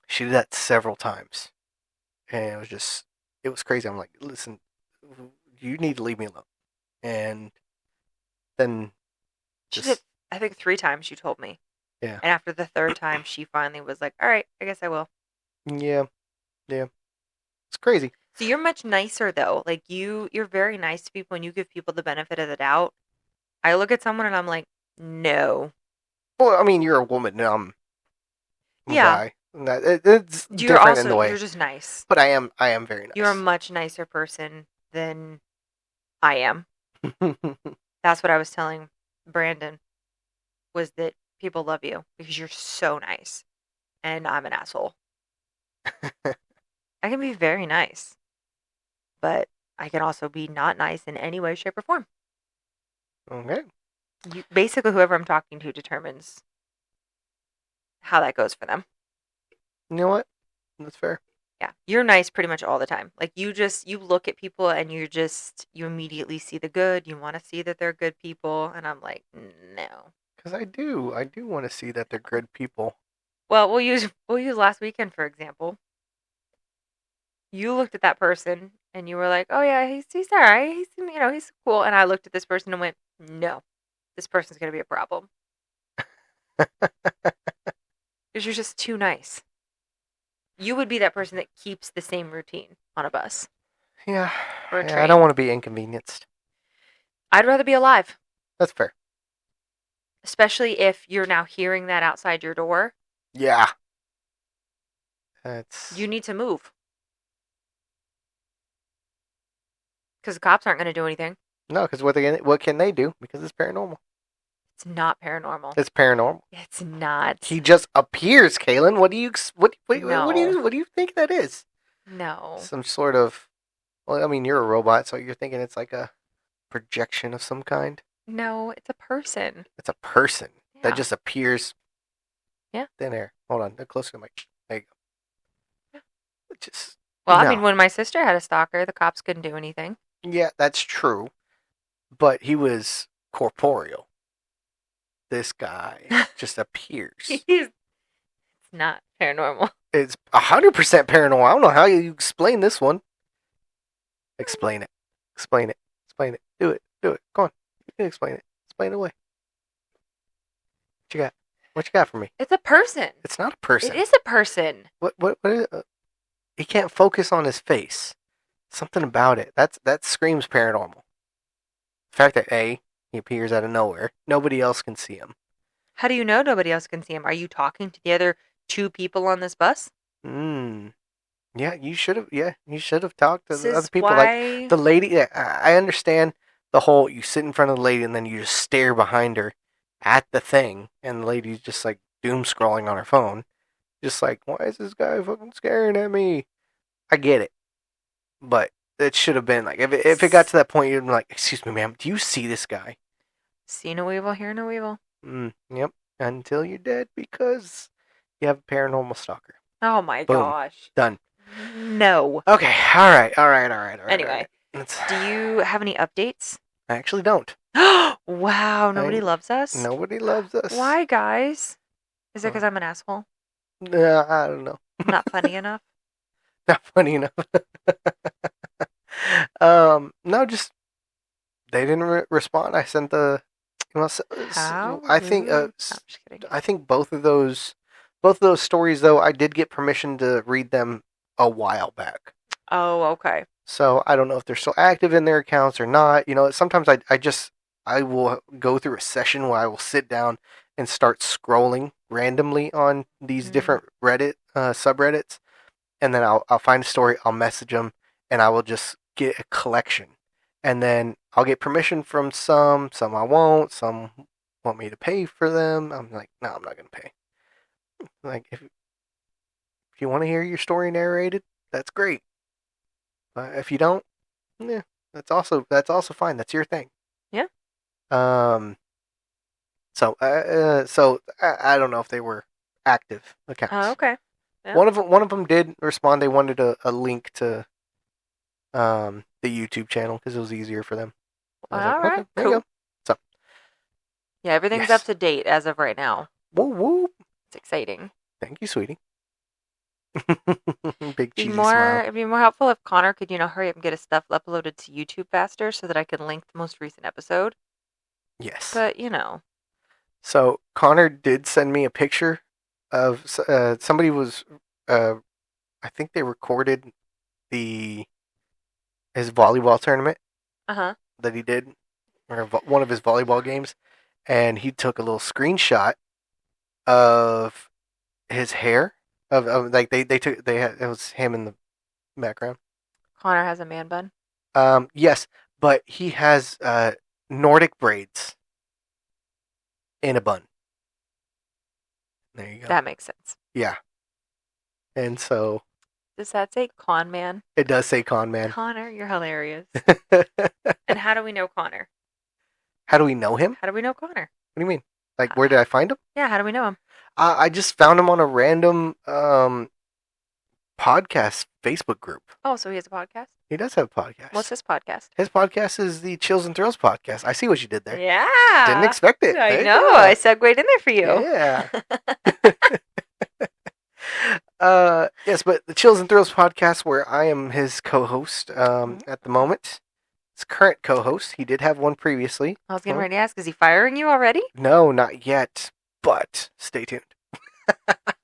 she did that several times, and it was crazy. I'm like, listen, you need to leave me alone. and then She did, just I think 3 times she told me. yeah, And after the third time, she finally was like, all right, I guess I will. yeah, yeah. It's crazy. So you're much nicer though. Like you're very nice to people and you give people the benefit of the doubt. I look at someone and I'm like, no. Well, I mean, you're a woman. I'm a Yeah. guy. It's different in the way. You're just nice. But I am very You're a nice. much nicer person than I am. That's what I was telling Brandon was that people love you because you're so nice and I'm an asshole. I can be very nice, but I can also be not nice in any way, shape, or form. Okay. Basically, whoever I'm talking to determines how that goes for them. You know what? That's fair. Yeah, you're nice pretty much all the time. Like you look at people and you immediately see the good. You want to see that they're good people, and I'm like, no. Because I do want to see that they're good people. Well, we'll use last weekend for example. You looked at that person and you were like, oh yeah, he's all right. He's cool. And I looked at this person and went, no, this person's gonna be a problem because you're just too nice. You would be that person that keeps the same routine on a bus. Yeah. Or a Yeah, train. I don't want to be inconvenienced. I'd rather be alive. That's fair. Especially if you're now hearing that outside your door. Yeah. You need to move. Because the cops aren't going to do anything. No, because what can they do? Because it's paranormal. It's not paranormal. It's paranormal. It's not. He just appears, Kaylin. What do you No. what do you think that is? No. Some sort of. Well, I mean, you're a robot, so you're thinking it's like a projection of some kind. No, it's a person. It's a person Yeah. that just appears. Yeah. Thin air. Hold on. Closer to the mic. There you go. Yeah. Just. Well, no. I mean, when my sister had a stalker, the cops couldn't do anything. Yeah, that's true. But he was corporeal. This guy just appears. It's not paranormal. It's 100% paranormal. I don't know how you explain this one. Explain it. Explain it. Explain it. Do it. Do it. Go on. You can explain it. Explain it away. What you got? What you got for me? It's a person. It's not a person. It is a person. What is it? He can't focus on his face. Something about it. That screams paranormal. The fact that he appears out of nowhere. Nobody else can see him. How do you know nobody else can see him? Are you talking to the other 2 people on this bus? Yeah, you should have. Yeah, you should have talked to the other people. Why... Like the lady. Yeah, I understand the whole. You sit in front of the lady and then you just stare behind her at the thing, and the lady's just like doom scrolling on her phone, just like, why is this guy fucking staring at me? I get it, but it should have been like if it got to that point, you'd be like, excuse me, ma'am, do you see this guy? See no evil, hear no evil. Yep. Until you're dead because you have a paranormal stalker. Oh my Boom. gosh. Done. No. Okay. All right. Anyway, do you have any updates? I actually don't. Wow, nobody loves us? Nobody loves us. Why, guys? Is it because I'm an asshole? I don't know. I'm not funny enough? Not funny enough. No, just they didn't respond. I sent the. How? I think. I'm just kidding. I think both of those stories, though, I did get permission to read them a while back. Oh, okay. So I don't know if they're still active in their accounts or not. Sometimes I will go through a session where I will sit down and start scrolling randomly on these different Reddit subreddits, and then I'll find a story, I'll message them, and I will just get a collection, and then I'll get permission from some I won't, some want me to pay for them. I'm like, no, I'm not gonna pay. Like if you want to hear your story narrated, that's great. But if you don't, yeah, that's also fine. That's your thing. Yeah. So I don't know if they were active accounts. Oh, okay. Yeah. One of them did respond. They wanted a link to the YouTube channel because it was easier for them. All right. Okay, there cool. you go. So yeah, everything's up to date as of right now. woo woo. It's exciting. Thank you, sweetie. Big Be cheesy more. smile. It'd be more helpful if Connor could, hurry up and get his stuff uploaded to YouTube faster so that I could link the most recent episode. Yes. But So Connor did send me a picture of somebody was. I think they recorded his volleyball tournament that he did, or one of his volleyball games, and he took a little screenshot of his hair. Of like they took they had it was him in the background. Connor has a man bun. Yes, but he has Nordic braids in a bun. There you go. That makes sense. Yeah. And so Does that say con man? it does say con man. Connor, you're hilarious. And how do we know Connor? How do we know him? How do we know Connor? What do you mean? Like, where did I find him? Yeah, how do we know him? I just found him on a random podcast Facebook group. Oh, so he has a podcast? He does have a podcast. What's his podcast? His podcast is the Chills and Thrills podcast. I see what you did there. Yeah. Didn't expect it. I There you know. go. I segued in there for you. Yeah. Yes, but the Chills and Thrills podcast, where I am his co-host at the moment. His current co-host. He did have one previously. I was getting ready to ask, is he firing you already? No, not yet. But stay tuned.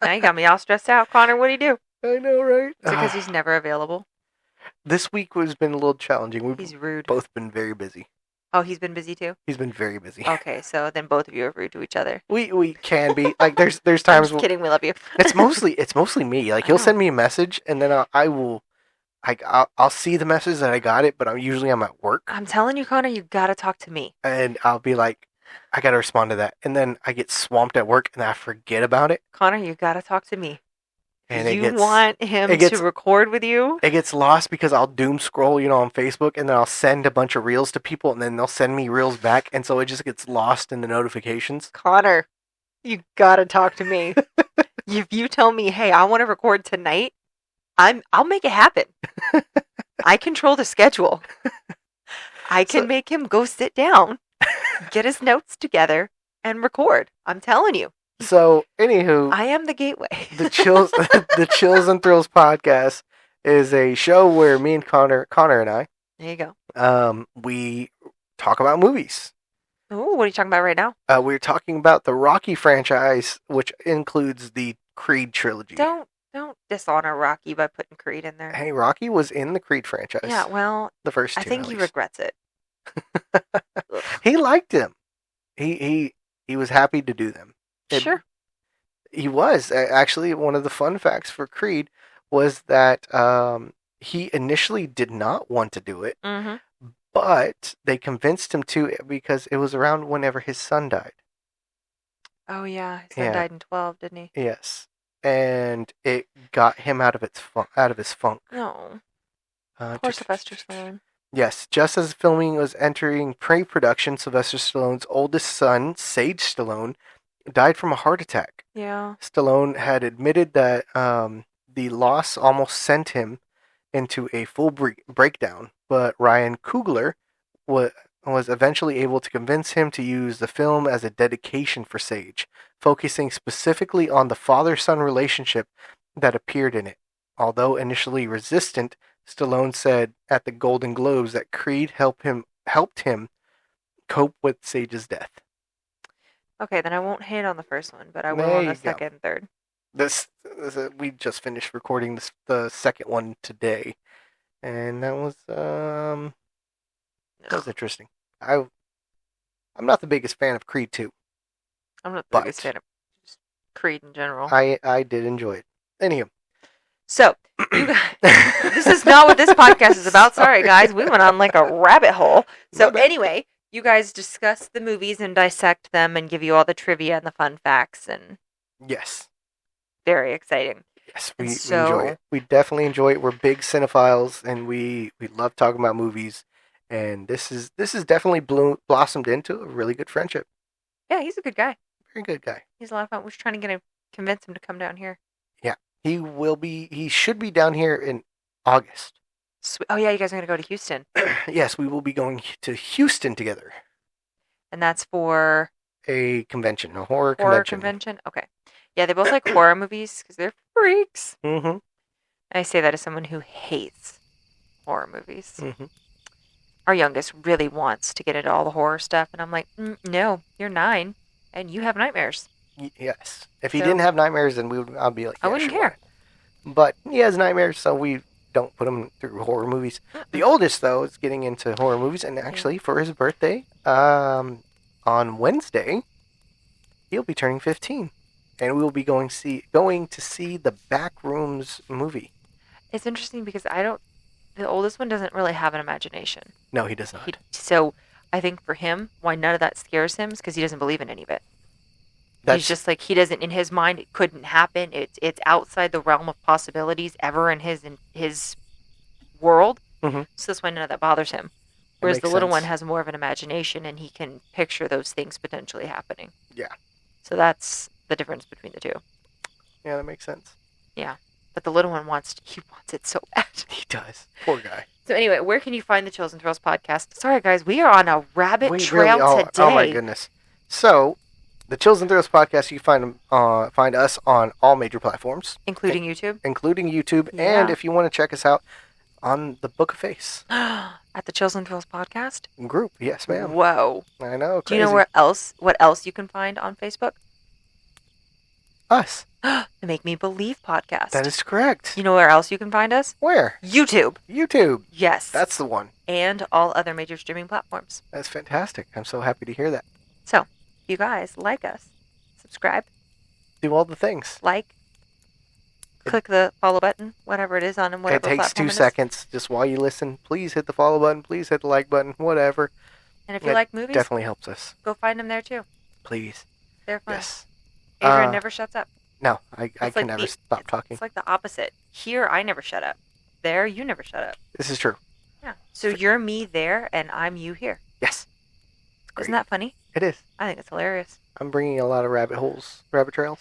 Now you got me all stressed out. Connor, what'd he do? I know, right? Is it because he's never available? This week has been a little challenging. We've He's rude. both been very busy. Oh, he's been busy too? He's been very busy. Okay, so then both of you are rude to each other. We can be like there's I'm times just kidding. We love you. it's mostly me. Like I he'll know. send me a message and then I'll see the message that I got it, but I'm at work I'm telling you, Connor, you gotta talk to me. and I'll be like, I gotta respond to that, and then I get swamped at work and I forget about it, Connor, you gotta talk to me. and You want him it gets- to record with you? it gets lost because I'll doom scroll, on Facebook, and then I'll send a bunch of reels to people, and then they'll send me reels back, and so it just gets lost in the notifications. Connor, you gotta talk to me. If you tell me, hey, I want to record tonight, I'll make it happen. I control the schedule. I can So- make him go sit down, get his notes together, and record. I'm telling you, So, anywho, I am the gateway. the Chills and Thrills podcast is a show where me and Connor and I, There you go. we talk about movies. Ooh, what are you talking about right now? We're talking about the Rocky franchise, which includes the Creed trilogy. Don't dishonor Rocky by putting Creed in there. Hey, Rocky was in the Creed franchise. Yeah, well, the first two. I think at he least. regrets it. Ugh. He liked them. He was happy to do them. Sure. He was actually one of the fun facts for Creed was that he initially did not want to do it, Mm-hmm. but they convinced him to because it was around whenever his son died. Oh yeah, his son Yeah. died in 12, didn't he? Yes, and it got him out of his funk. No. Uh, Poor Sylvester Stallone. Yes, just as filming was entering pre-production, Sylvester Stallone's oldest son, Sage Stallone, died from a heart attack. Yeah. Stallone had admitted that the loss almost sent him into a full breakdown, but Ryan Coogler was eventually able to convince him to use the film as a dedication for Sage, focusing specifically on the father-son relationship that appeared in it. Although initially resistant, Stallone said at the Golden Globes that Creed helped him cope with Sage's death. Okay, then I won't hate on the first one, but I will There on you the go. second and third. We just finished recording the second one today, and that was interesting. I'm not the biggest fan of Creed 2. I'm not the But- biggest fan of just Creed in general. I did enjoy it. Anywho, So, you guys, this is not what this podcast is about. Sorry, guys. We went on like a rabbit hole. So, My bad. anyway, you guys discuss the movies and dissect them and give you all the trivia and the fun facts, and yes, very exciting. yes, And we so- enjoy it. We definitely enjoy it. We're big cinephiles, and we love talking about movies. And this is definitely blossomed into a really good friendship. Yeah, he's a good guy. Very good guy. He's a lot of fun. We're just trying to convince him to come down here. He should be down here in August. Oh, yeah, you guys are going to go to Houston. Yes, we will be going to Houston together. And that's for A convention, a horror horror convention. convention? Okay. Yeah, they both like horror movies because they're freaks. Mm-hmm. I say that as someone who hates horror movies. Mm-hmm. Our youngest really wants to get into all the horror stuff, and I'm like, no, you're 9, and you have nightmares. Yes. If he So- didn't have nightmares, then I'd be like, I yeah, wouldn't sure, care. why? But he has nightmares, so we don't put him through horror movies. The oldest, though, is getting into horror movies, and actually, for his birthday, on Wednesday, he'll be turning 15, and we will be going to see the Backrooms movie. It's interesting because the oldest one doesn't really have an imagination. No, he does not. So I think for him, why none of that scares him is because he doesn't believe in any of it. He's just like, he doesn't, in his mind, it couldn't happen. It's outside the realm of possibilities ever in his world. Mhm. So that's why none of that bothers him. Whereas the makes little sense. one has more of an imagination and he can picture those things potentially happening. Yeah. So that's the difference between the two. Yeah, that makes sense. But the little one wants it so bad. He does. Poor guy. So anyway, where can you find the Chills and Thrills podcast? Sorry guys, we are on a rabbit trail today. Oh my goodness. So, the Chills and Thrills podcast, you can find us on all major platforms, Including YouTube. including YouTube, Yeah. and if you want to check us out on the Book of Face At the Chills and Thrills podcast? group. Yes, ma'am. Whoa. I know. Do you know Crazy. what else you can find on Facebook? Us. The Make Me Believe podcast. That is correct. You know where else you can find us? Where? YouTube. YouTube. Yes. That's the one. And all other major streaming platforms. That's fantastic. I'm so happy to hear that. So, you guys like us, subscribe, Do all the things. click the follow button, whatever it is on whatever It takes platform 2 it is. seconds. Just while you listen, please hit the follow button. Please hit the like button. Whatever. And if you It like movies, Definitely helps us. go find them there too. Please. They're fun. Yes. Adrian never shuts up. No, I It's can like never stop talking. It's like the opposite. Here, I never shut up. There, you never shut up. This is true. Yeah. So you're me there, and I'm you here. Yes. Great. Isn't that funny? It is. I think it's hilarious. I'm bringing a lot of rabbit trails.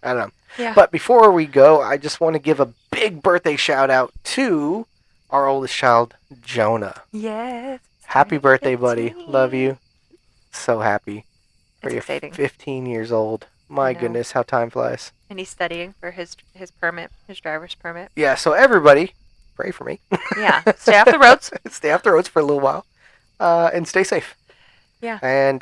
I don't know. Yeah. But before we go, I just want to give a big birthday shout out to our oldest child, Jonah. Yes. Happy birthday, buddy. 15. Love you. So happy. For It's you, exciting. 15 years old. My I know. goodness, how time flies. And he's studying for his permit, his driver's permit. Yeah, so everybody, pray for me. Yeah. Stay off the roads. Stay off the roads for a little while. And stay safe. Yeah. And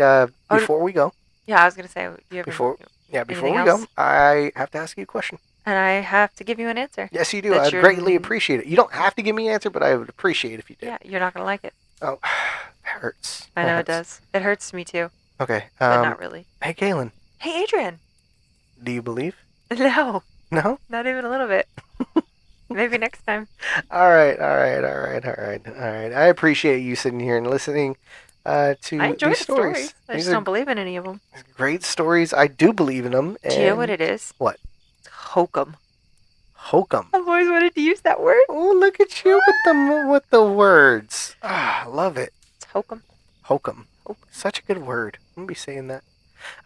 before we go, Yeah, I was gonna say you have before we Anything go, else? I have to ask you a question. and I have to give you an answer. Yes, you do. That I'd you're- greatly appreciate it. You don't have to give me an answer, but I would appreciate if you did. Yeah, you're not gonna like it. Oh, it hurts. I know it hurts. does. It hurts me too, Okay. but not really. Hey, Kaylin, Hey, Adrian. do you believe? No, No? not even a little bit. Maybe next time. All right. I appreciate you sitting here and listening to I enjoy these the stories. stories. I These just are don't believe in any of them. great stories. I do believe in them. Do you know what it is? What? It's hokum. Hokum. I've always wanted to use that word. Oh, look at you with the words. Ah, I love it. It's hokum. Hokum. Hokum. Such a good word. I'm gonna be saying that.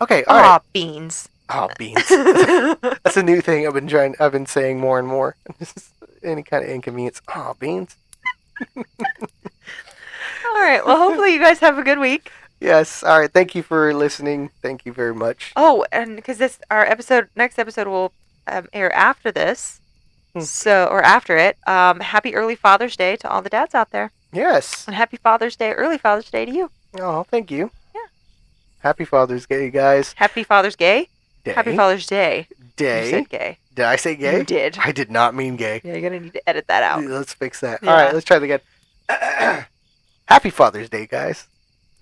Okay. All right. Aw, beans. Oh, beans. That's a new thing I've been saying more and more. Any kind of inconvenience. Oh, beans. All right. Well, hopefully you guys have a good week. Yes. All right. Thank you for listening. Thank you very much. Oh, and because next episode will air after this, or after it. Happy early Father's Day to all the dads out there, Yes. and happy Father's Day, early Father's Day to you. Oh, thank you. Yeah. Happy Father's Day, guys. Happy Father's Day. Day. Happy Father's Day. Day. You said gay. Did I say gay? You did. I did not mean gay. Yeah, you're gonna need to edit that out. Let's fix that. Yeah. All right. Let's try that again. Happy Father's Day, guys.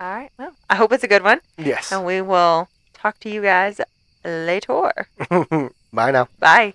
All right. Well, I hope it's a good one, Yes. and we will talk to you guys later. Bye now. Bye.